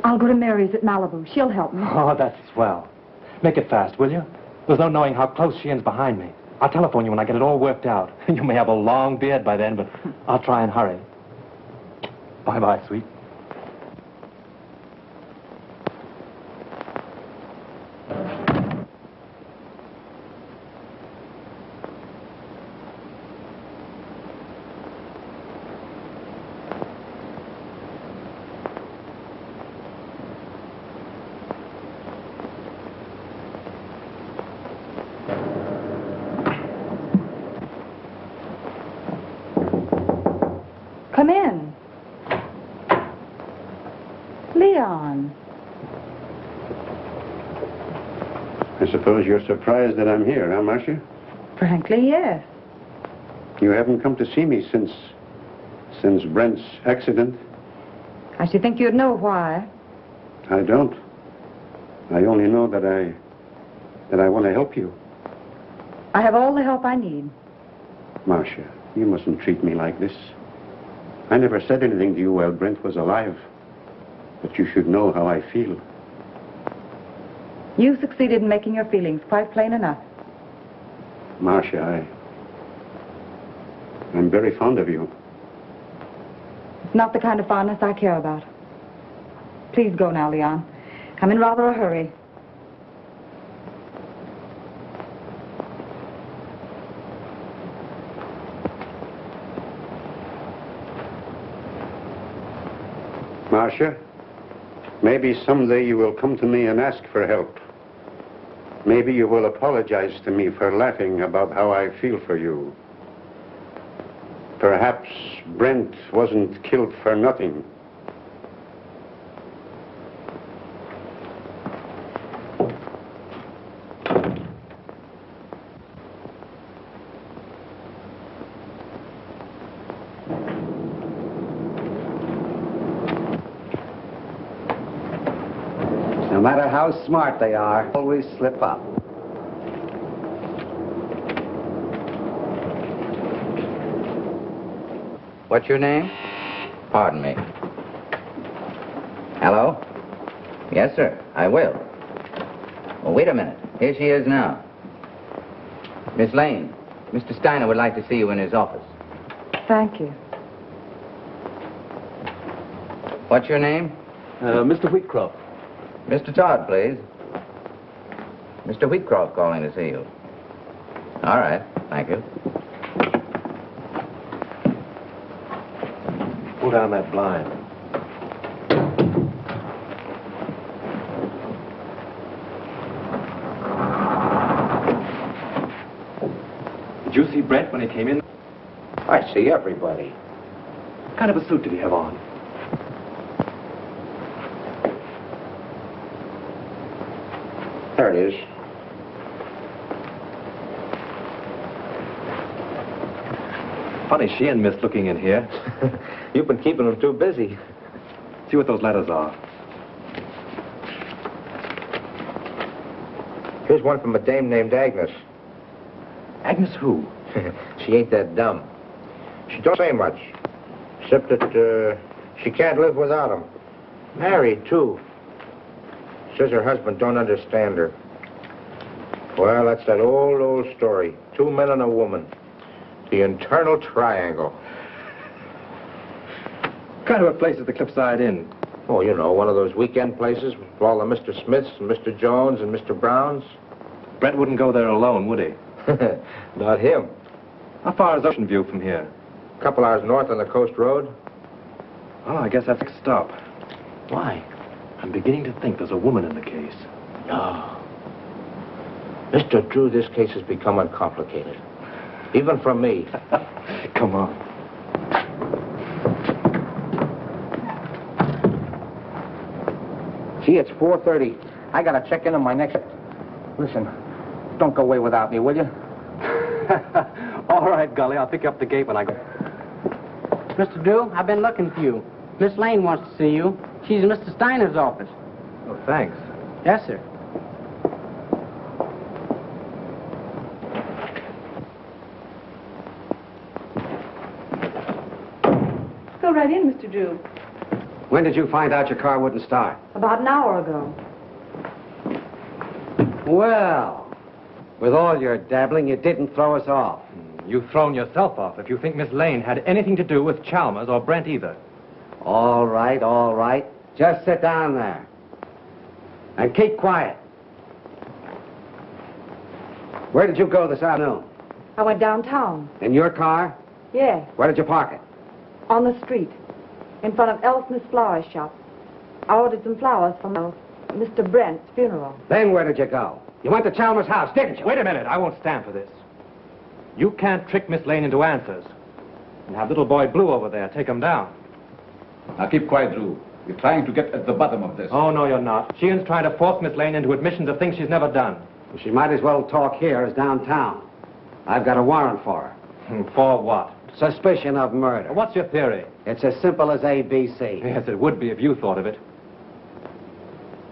I'll go to Mary's at Malibu. She'll help me. Oh, that's swell. Make it fast, will you? There's no knowing how close Sheehan's behind me. I'll telephone you when I get it all worked out. You may have a long beard by then, but I'll try and hurry. Bye-bye, sweet. Come in. Leon. I suppose you're surprised that I'm here, huh, Marcia? Frankly, yes. You haven't come to see me since Brent's accident? I should think you'd know why. I don't. I only know that I want to help you. I have all the help I need. Marcia, you mustn't treat me like this. I never said anything to you while Brent was alive. But you should know how I feel. You succeeded in making your feelings quite plain enough. Marcia, I'm very fond of you. It's not the kind of fondness I care about. Please go now, Leon. I'm in rather a hurry. Marcia, maybe someday you will come to me and ask for help. Maybe you will apologize to me for laughing about how I feel for you. Perhaps Brent wasn't killed for nothing. No matter how smart they are, always slip up. What's your name? Pardon me. Hello? Yes, sir, I will. Well, wait a minute. Here she is now. Miss Lane, Mr. Steiner would like to see you in his office. Thank you. What's your name? Mr. Wheatcroft. Mr. Todd, please. Mr. Wheatcroft calling to see you. All right, thank you. Pull down that blind. Did you see Brent when he came in? I see everybody. What kind of a suit did he have on? There it is. Funny she and Miss looking in here. You've been keeping them too busy. See what those letters are. Here's one from a dame named Agnes. Agnes who? She ain't that dumb. She don't say much, except that she can't live without him. Married, too. Says her husband don't understand her. Well, that's that old story. 2 men and a woman. The internal triangle. What kind of a place is the Cliffside Inn? Oh, you know, one of those weekend places with all the Mr. Smiths and Mr. Jones and Mr. Browns. Brent wouldn't go there alone, would he? Not him. How far is Ocean View from here? A couple hours north on the coast road. Oh, I guess that's a stop. Why? I'm beginning to think there's a woman in the case. No. Mr. Drew, this case has become uncomplicated. Even for me. Come on. Gee, it's 4:30. I gotta check in on my next... Listen, don't go away without me, will you? All right, Gully, I'll pick you up the gate when I go. Mr. Drew, I've been looking for you. Miss Lane wants to see you. She's in Mr. Steiner's office. Oh, thanks. Yes, sir. Go right in, Mr. Drew. When did you find out your car wouldn't start? About an hour ago. Well, with all your dabbling, you didn't throw us off. You've thrown yourself off if you think Miss Lane had anything to do with Chalmers or Brent either. All right, all right. Just sit down there. And keep quiet. Where did you go this afternoon? I went downtown. In your car? Yes, Where did you park it? on the street, in front of Elsmith's flower shop. I ordered some flowers from Mr. Brent's funeral. Then where did you go? You went to Chalmers' house, didn't you? Wait a minute. I won't stand for this. You can't trick Miss Lane into answers. And have little boy Blue over there take him down. Now keep quiet, Drew. We're trying to get at the bottom of this. Oh, no, you're not. Sheehan's trying to force Miss Lane into admissions of things she's never done. Well, she might as well talk here as downtown. I've got a warrant for her. For what? Suspicion of murder. What's your theory? It's as simple as ABC. Yes, it would be if you thought of it.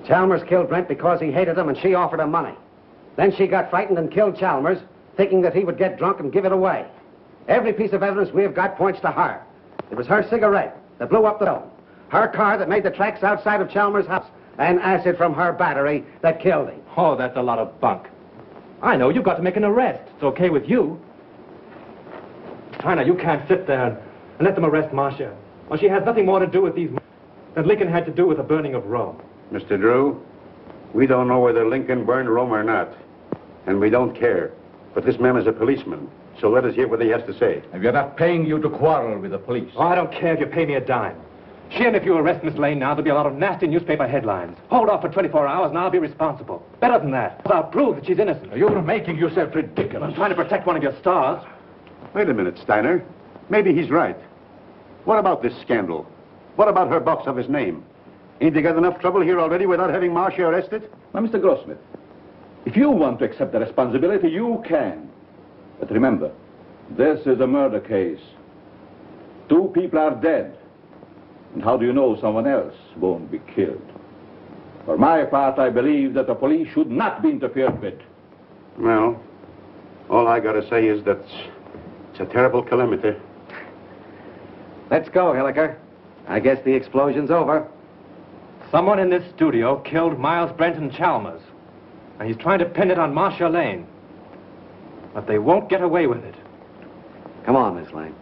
Chalmers killed Brent because he hated him and she offered him money. Then she got frightened and killed Chalmers, thinking that he would get drunk and give it away. Every piece of evidence we have got points to her. It was her cigarette that blew up the dome, her car that made the tracks outside of Chalmers' house, and acid from her battery that killed him. Oh, that's a lot of bunk. I know, you've got to make an arrest. It's okay with you. China, you can't sit there and let them arrest Marcia. Well, she has nothing more to do with these than Lincoln had to do with the burning of Rome. Mr. Drew, we don't know whether Lincoln burned Rome or not, and we don't care. But this man is a policeman, so let us hear what he has to say. And we're not paying you to quarrel with the police. Oh, I don't care if you pay me a dime. Sheehan, if you arrest Miss Lane now, there'll be a lot of nasty newspaper headlines. Hold off for 24 hours and I'll be responsible. Better than that. I'll prove that she's innocent. You're making yourself ridiculous. I'm trying to protect one of your stars. Wait a minute, Steiner. Maybe he's right. What about this scandal? What about her box of his name? Ain't they got enough trouble here already without having Marcia arrested? Now, Mr. Grossmith, if you want to accept the responsibility, you can. But remember, this is a murder case. 2 people are dead. And how do you know someone else won't be killed? For my part, I believe that the police should not be interfered with. Well, all I gotta say is that it's a terrible calamity. Let's go, Hilliker. I guess the explosion's over. Someone in this studio killed Miles Brenton Chalmers. And he's trying to pin it on Marcia Lane. But they won't get away with it. Come on, Miss Lane.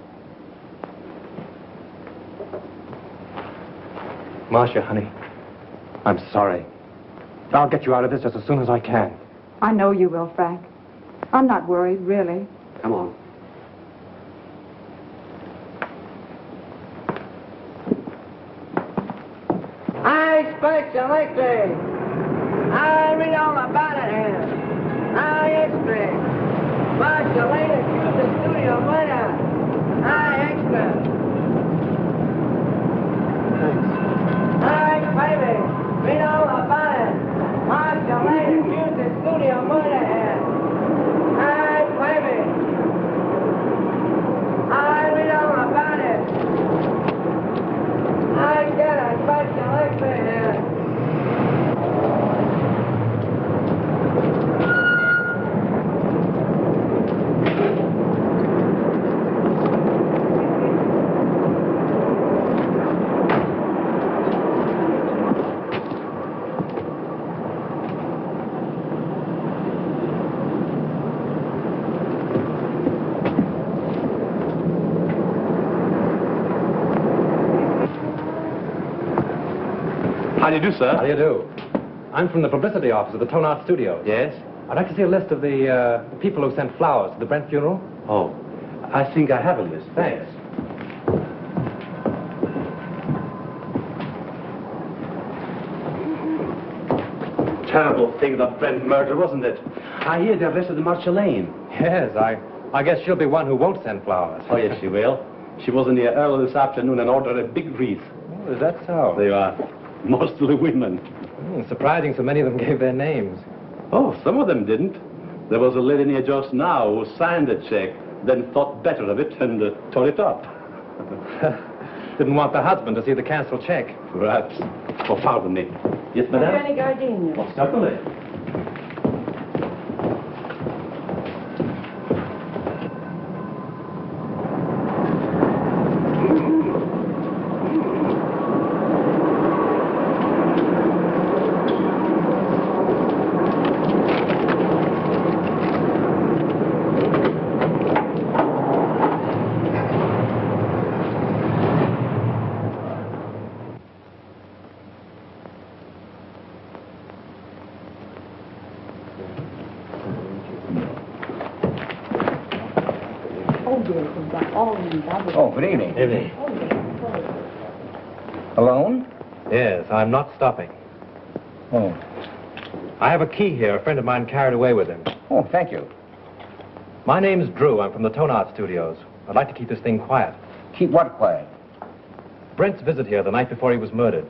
Marcia, honey, I'm sorry. I'll get you out of this just as soon as I can. I know you will, Frank. I'm not worried, really. Come on. I expect you like this. I read all about it here. I expect. Marcia Lane accused the studio winner. I expect. Thanks, baby. Read all about it. Marcia Lane accused the How do you do, sir? How do you do? I'm from the publicity office of the Tone Art Studios. Yes? I'd like to see a list of the people who sent flowers to the Brent funeral. Oh, I think I have a list. Thanks. Terrible thing, the Brent murder, wasn't it? I hear they arrested Marcia Lane. Yes, I guess she'll be one who won't send flowers. Oh, yes, she will. She was in here early this afternoon and ordered a big wreath. Oh, is that so? They are mostly women. Surprising so many of them gave their names. Oh, some of them didn't. There was a lady near just now who signed the check, then thought better of it and tore it up. Didn't want the husband to see the canceled check. Perhaps. Oh, pardon me. Yes, madame? Any gardenias? Oh, certainly. Oh, good evening. Evening. Alone? Yes, I'm not stopping. Oh. I have a key here. A friend of mine carried away with him. Oh, thank you. My name's Drew. I'm from the Tone Art Studios. I'd like to keep this thing quiet. Keep what quiet? Brent's visit here the night before he was murdered.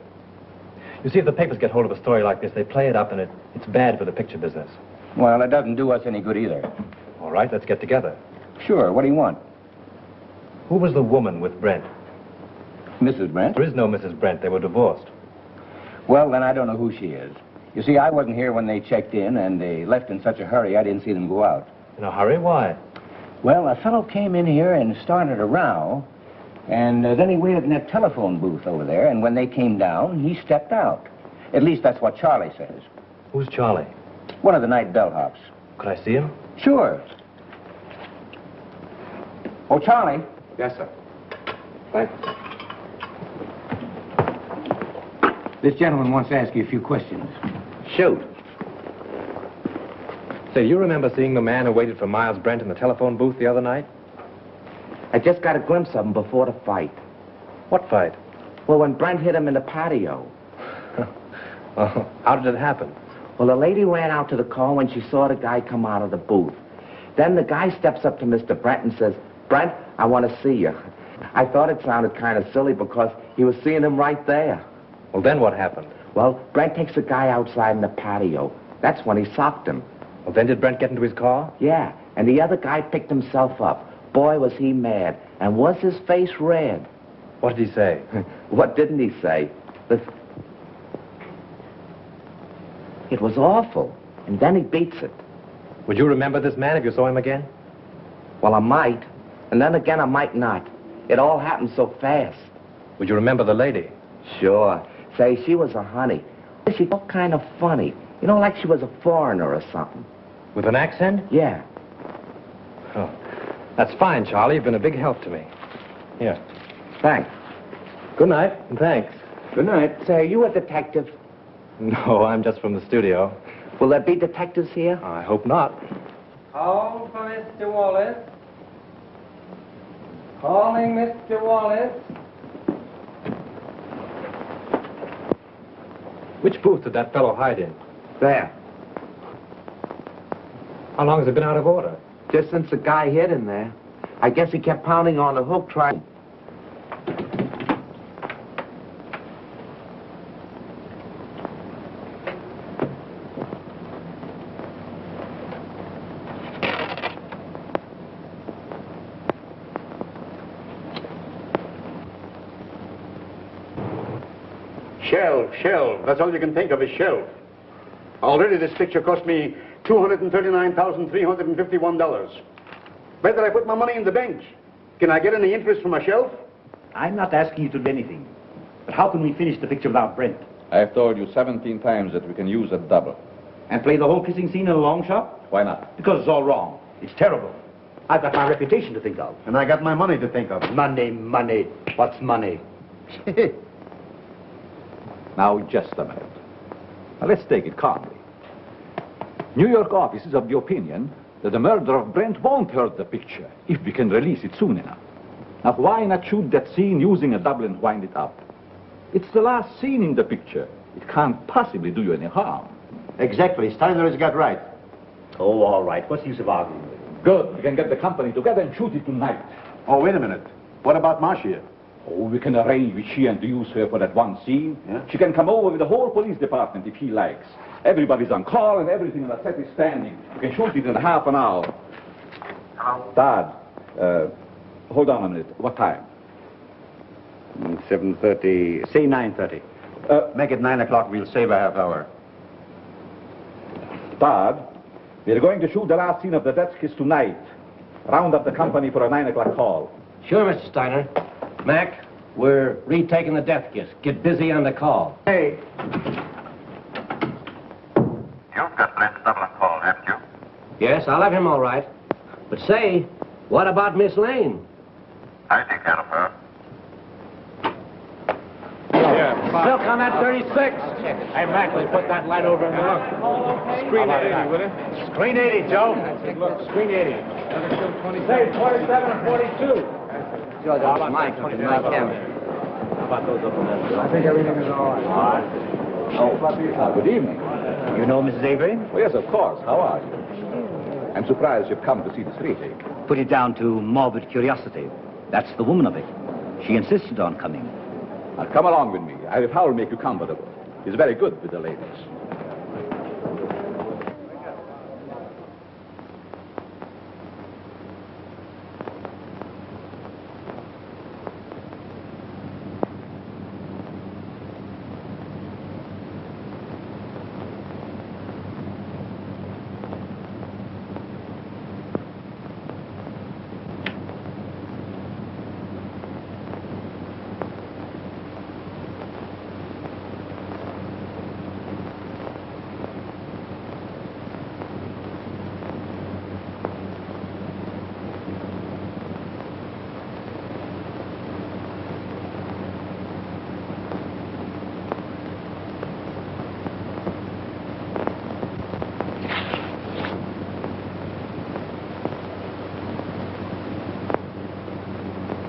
You see, if the papers get hold of a story like this, they play it up, and it's bad for the picture business. Well, it doesn't do us any good either. All right, let's get together. Sure, what do you want? Who was the woman with Brent? Mrs. Brent? There is no Mrs. Brent. They were divorced. Well, then I don't know who she is. You see, I wasn't here when they checked in, and they left in such a hurry I didn't see them go out. In a hurry? Why? Well, a fellow came in here and started a row, and then he waited in that telephone booth over there, and when they came down, he stepped out. At least that's what Charlie says. Who's Charlie? One of the night bellhops. Could I see him? Sure. Oh, Charlie. Yes, sir. Thanks. This gentleman wants to ask you a few questions. Shoot. Say, you remember seeing the man who waited for Miles Brent in the telephone booth the other night? I just got a glimpse of him before the fight. What fight? Well, when Brent hit him in the patio. Oh, how did it happen? Well, the lady ran out to the car when she saw the guy come out of the booth. Then the guy steps up to Mr. Brent and says, "Brent, I want to see you." I thought it sounded kind of silly because he was seeing him right there. Well, then what happened? Well, Brent takes the guy outside in the patio. That's when he socked him. Well, then did Brent get into his car? Yeah, and the other guy picked himself up. Boy, was he mad. And was his face red. What did he say? What didn't he say? It was awful. And then he beats it. Would you remember this man if you saw him again? Well, I might. And then again, I might not. It all happened so fast. Would you remember the lady? Sure. Say, she was a honey. She looked kind of funny. You know, like she was a foreigner or something. With an accent? Yeah. Oh, that's fine, Charlie. You've been a big help to me. Here. Thanks. Good night, and thanks. Good night. Say, are you a detective? No, I'm just from the studio. Will there be detectives here? I hope not. Call for Mr. Wallace. Calling Mr. Wallace. Which booth did that fellow hide in? There. How long has it been out of order? Just since the guy hit him there. I guess he kept pounding on the hook trying... Shelf. That's all you can think of is shelf. Already this picture cost me $239,351. Better I put my money in the bank. Can I get any interest from a shelf? I'm not asking you to do anything. But how can we finish the picture without Brent? I've told you 17 times that we can use a double. And play the whole kissing scene in a long shot? Why not? Because it's all wrong. It's terrible. I've got my reputation to think of. And I got my money to think of. Money. What's money? Now, just a minute. Now, let's take it calmly. New York office is of the opinion that the murder of Brent won't hurt the picture if we can release it soon enough. Now, why not shoot that scene using a double and wind it up? It's the last scene in the picture. It can't possibly do you any harm. Exactly. Steiner has got right. Oh, all right. What's the use of arguing with him? Good. We can get the company together and shoot it tonight. Oh, wait a minute. What about Marcia? Oh, we can arrange with she and to use her for that one scene. Yeah? She can come over with the whole police department if he likes. Everybody's on call and everything on the set is standing. We can shoot it in half an hour. Hello? Dad, hold on a minute. What time? 7:30. Say 9:30. Make it 9 o'clock. We'll save a half hour. Dad, we're going to shoot the last scene of the death kiss tonight. Round up the company for a 9 o'clock call. Sure, Mr. Steiner. Mac, we're retaking the death kiss. Get busy on the call. Hey. You've got Brent's double call, haven't you? Yes, I'll have him all right. But say, what about Miss Lane? I take care of her. Silk on that 36. Hey, Mac, let's put that light over in the look. Screen 80, will you? Screen 80, Joe. Look, screen 80. Say 27 and 42. George, that's my camera. How about those up in there? I think everything is all right. Oh, good evening. You know Mrs. Avery? Oh, yes, of course. How are you? I'm surprised you've come to see this retake. Put it down to morbid curiosity. That's the woman of it. She insisted on coming. Now, come along with me. I will make you comfortable. He's very good with the ladies.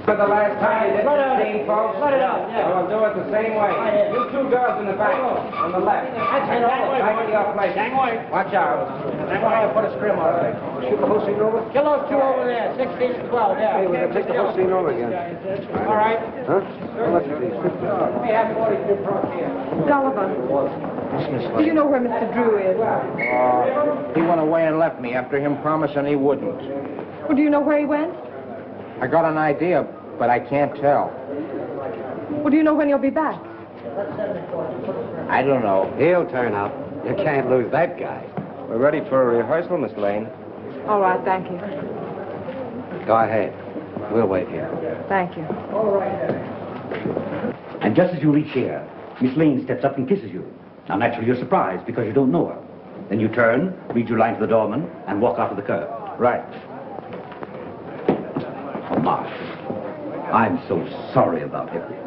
For the last time, you did the scene, folks. Let it out, yeah. We'll do it the same way. You two girls in the back, on the left. Back to your place. Watch out. Put a scrim on it. Shoot the whole scene over? Kill those two over there, 16 and 12, yeah. Hey, we're going to take the whole scene over again. All right. Huh? How much are these? We have 42 trucks here. Sullivan, do you know where Mr. Drew is? He went away and left me after him promising he wouldn't. Well, do you know where he went? I got an idea, but I can't tell. Well, do you know when he'll be back? I don't know. He'll turn up. You can't lose that guy. We're ready for a rehearsal, Miss Lane. All right, thank you. Go ahead. We'll wait here. Thank you. And just as you reach here, Miss Lane steps up and kisses you. Now, naturally, you're surprised because you don't know her. Then you turn, read your line to the doorman, and walk out of the curb. Right. Oh, Marsh, I'm so sorry about everything.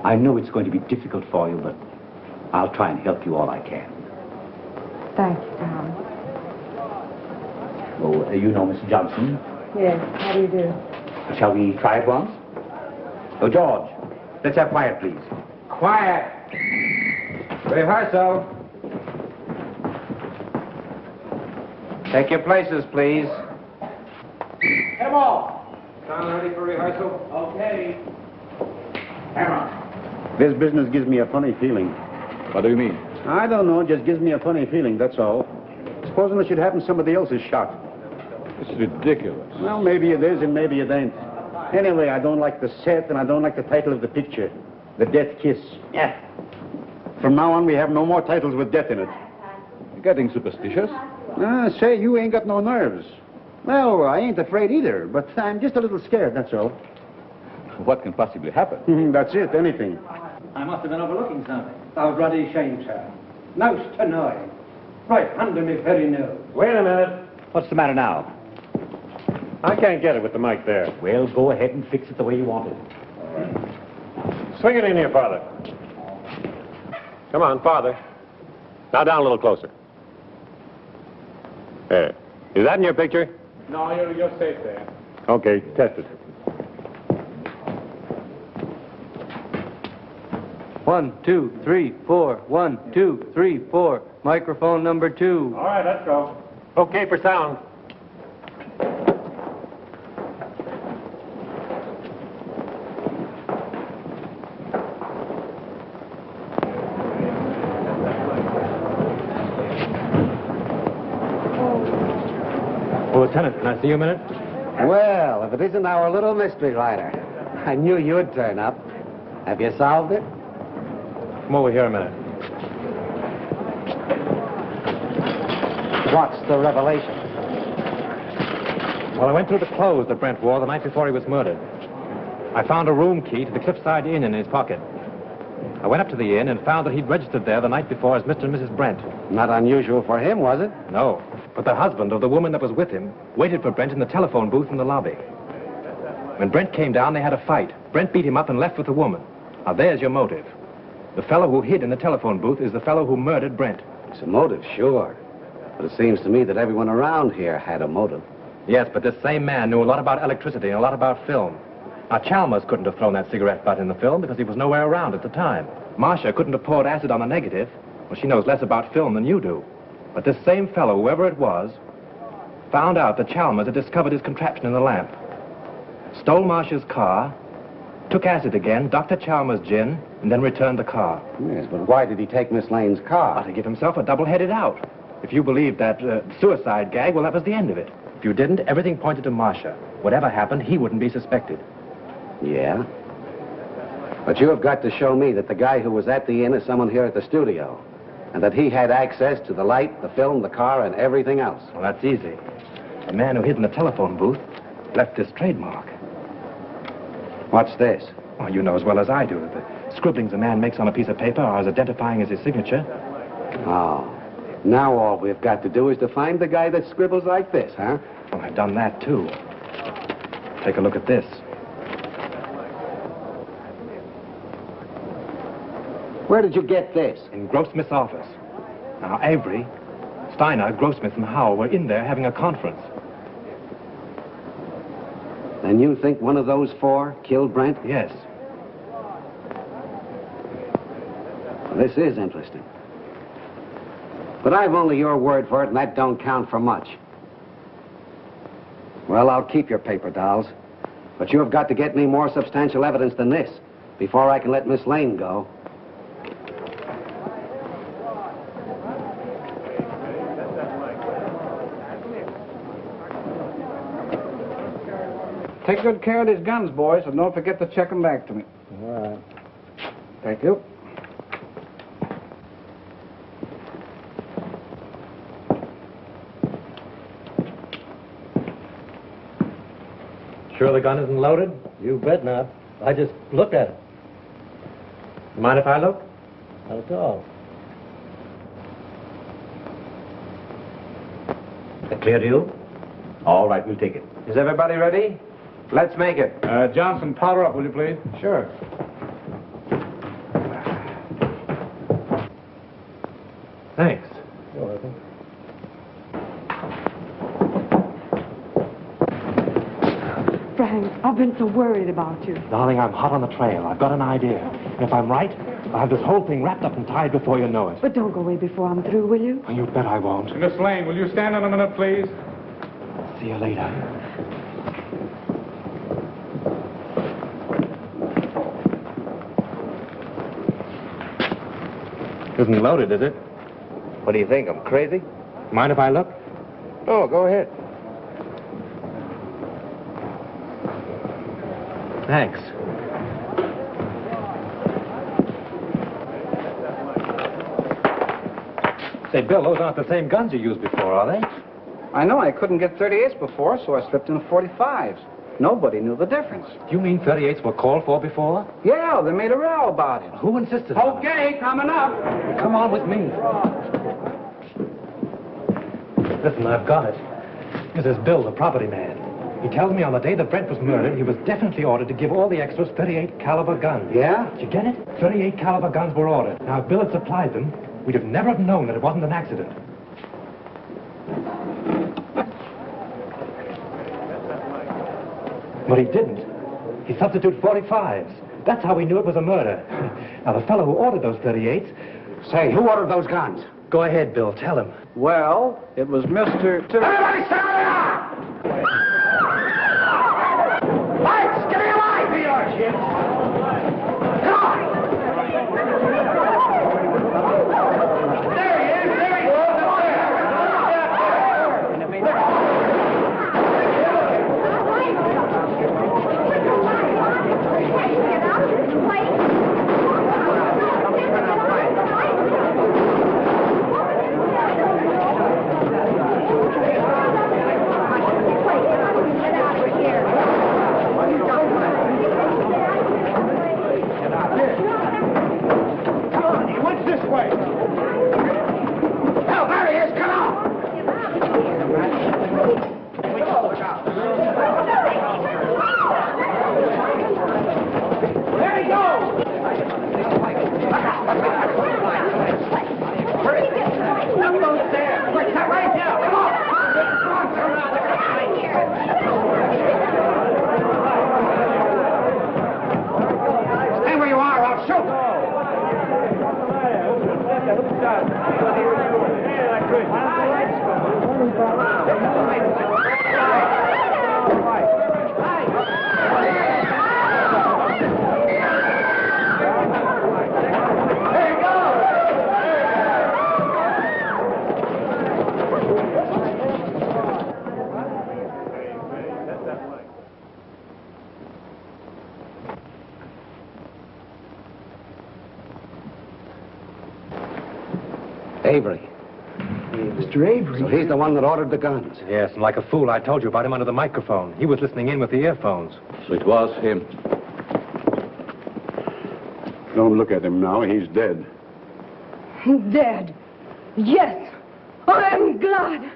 I know it's going to be difficult for you, but I'll try and help you all I can. Thank you, Tom. Oh, you know Mr. Johnson? Yes, how do you do? Shall we try it once? Oh, George, let's have quiet, please. Quiet. Rehearsal. Take your places, please. Hit 'em all. Sound ready for rehearsal? Okay. This business gives me a funny feeling. What do you mean? I don't know, it just gives me a funny feeling, that's all. Supposing it should happen somebody else is shot. This is ridiculous. Well, maybe it is and maybe it ain't. Anyway, I don't like the set and I don't like the title of the picture. The Death Kiss. Yeah. From now on, we have no more titles with death in it. You're getting superstitious? Say, you ain't got no nerves. Well, I ain't afraid either, but I'm just a little scared, that's all. What can possibly happen? That's it, anything. I must have been overlooking something. I was bloody ashamed, sir. Most annoying. Right under me very nose. Wait a minute. What's the matter now? I can't get it with the mic there. Well, go ahead and fix it the way you want it. Swing it in here, Father. Come on, farther. Now down a little closer. There. Is that in your picture? No, you're safe there. Okay, test it. 1, 2, 3, 4. 1, 2, 3, 4. Microphone number 2. All right, let's go. Okay for sound. Oh, Lieutenant, can I see you a minute? Well, if it isn't our little mystery writer. I knew you'd turn up. Have you solved it? Come over here a minute. What's the revelation? Well, I went through the clothes that Brent wore the night before he was murdered. I found a room key to the Cliffside Inn in his pocket. I went up to the inn and found that he'd registered there the night before as Mr. and Mrs. Brent. Not unusual for him, was it? No, but the husband of the woman that was with him waited for Brent in the telephone booth in the lobby. When Brent came down, they had a fight. Brent beat him up and left with the woman. Now, there's your motive. The fellow who hid in the telephone booth is the fellow who murdered Brent. It's a motive, sure. But it seems to me that everyone around here had a motive. Yes, but this same man knew a lot about electricity and a lot about film. Now, Chalmers couldn't have thrown that cigarette butt in the film because he was nowhere around at the time. Marcia couldn't have poured acid on the negative. Well, she knows less about film than you do. But this same fellow, whoever it was, found out that Chalmers had discovered his contraption in the lamp. Stole Marcia's car, took acid again, Dr. Chalmers' gin, and then returned the car. Yes, but why did he take Miss Lane's car? To give himself a double-headed out. If you believed that suicide gag, well, that was the end of it. If you didn't, everything pointed to Marcia. Whatever happened, he wouldn't be suspected. Yeah? But you have got to show me that the guy who was at the inn is someone here at the studio. And that he had access to the light, the film, the car, and everything else. Well, that's easy. The man who hid in the telephone booth left this trademark. What's this? Well, you know as well as I do that the scribblings a man makes on a piece of paper are as identifying as his signature. Oh. Now all we've got to do is to find the guy that scribbles like this, huh? Well, I've done that, too. Take a look at this. Where did you get this? In Grossmith's office. Now, Avery, Steiner, Grossmith, and Howell were in there having a conference. Then you think one of those four killed Brent? Yes. This is interesting. But I've only your word for it, and that don't count for much. Well, I'll keep your paper dolls. But you have got to get me more substantial evidence than this before I can let Miss Lane go. Take good care of these guns, boys, and don't forget to check them back to me. All right. Thank you. Sure the gun isn't loaded? You bet not. I just looked at it. Mind if I look? Not at all. That clear to you? All right, we'll take it. Is everybody ready? Let's make it. Johnson, powder up, will you please? Sure. Thanks. You're welcome. Frank, I've been so worried about you. Darling, I'm hot on the trail. I've got an idea. And if I'm right, I'll have this whole thing wrapped up and tied before you know it. But don't go away before I'm through, will you? You bet I won't. Miss Lane, will you stand on a minute, please? See you later. Isn't loaded, is it? What do you think? I'm crazy? Mind if I look? Oh, go ahead. Thanks. Say, Bill, those aren't the same guns you used before, are they? I know I couldn't get 38s before, so I slipped in 45s. Nobody knew the difference. You mean 38s were called for before? Yeah, they made a row about it. Who insisted on it? Okay, coming up. Come on with me. Listen, I've got it. This is Bill, the property man. He tells me on the day that Brent was murdered, he was definitely ordered to give all the extras 38 caliber guns. Yeah? Did you get it? 38 caliber guns were ordered. Now, if Bill had supplied them, we'd have never have known that it wasn't an accident. But he didn't. He substituted 45s. That's how we knew it was a murder. Now, the fellow who ordered those 38s... Say, who ordered those guns? Go ahead, Bill. Tell him. Well, it was Mr. Everybody stand where they are! Lights, give me a light! Here you are, Jim. Come on! There he is! There he is! Stay where you are, I'll shoot! Avery. Mr. Avery? So he's the one that ordered the guns. Yes, and like a fool, I told you about him under the microphone. He was listening in with the earphones. So it was him. Don't look at him now. He's dead. Dead. Yes. I'm glad.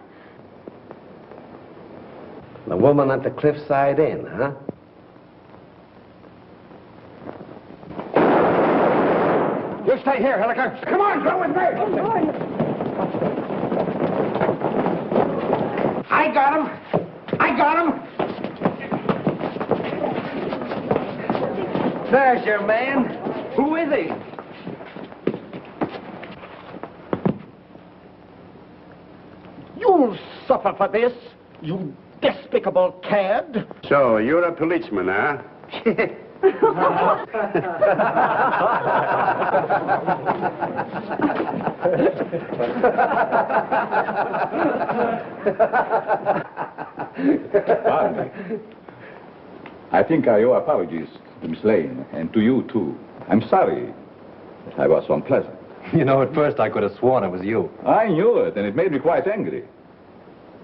The woman at the Cliffside Inn, huh? You stay here, Hilliker. Come on, go with me. I got him. I got him. There's your man. Who is he? You'll suffer for this, you despicable cad. So, you're a policeman, huh? Pardon me. I think I owe apologies to Miss Lane, and to you, too. I'm sorry I was so unpleasant. You know, at first I could have sworn it was you. I knew it, and it made me quite angry.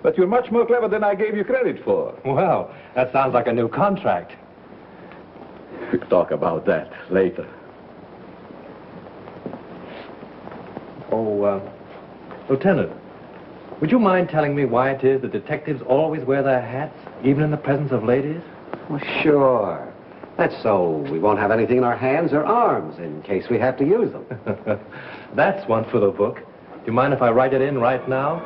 But you're much more clever than I gave you credit for. Well, that sounds like a new contract. We'll talk about that later. Oh, Lieutenant, would you mind telling me why it is that detectives always wear their hats, even in the presence of ladies? Well, sure. That's so we won't have anything in our hands or arms in case we have to use them. That's one for the book. Do you mind if I write it in right now?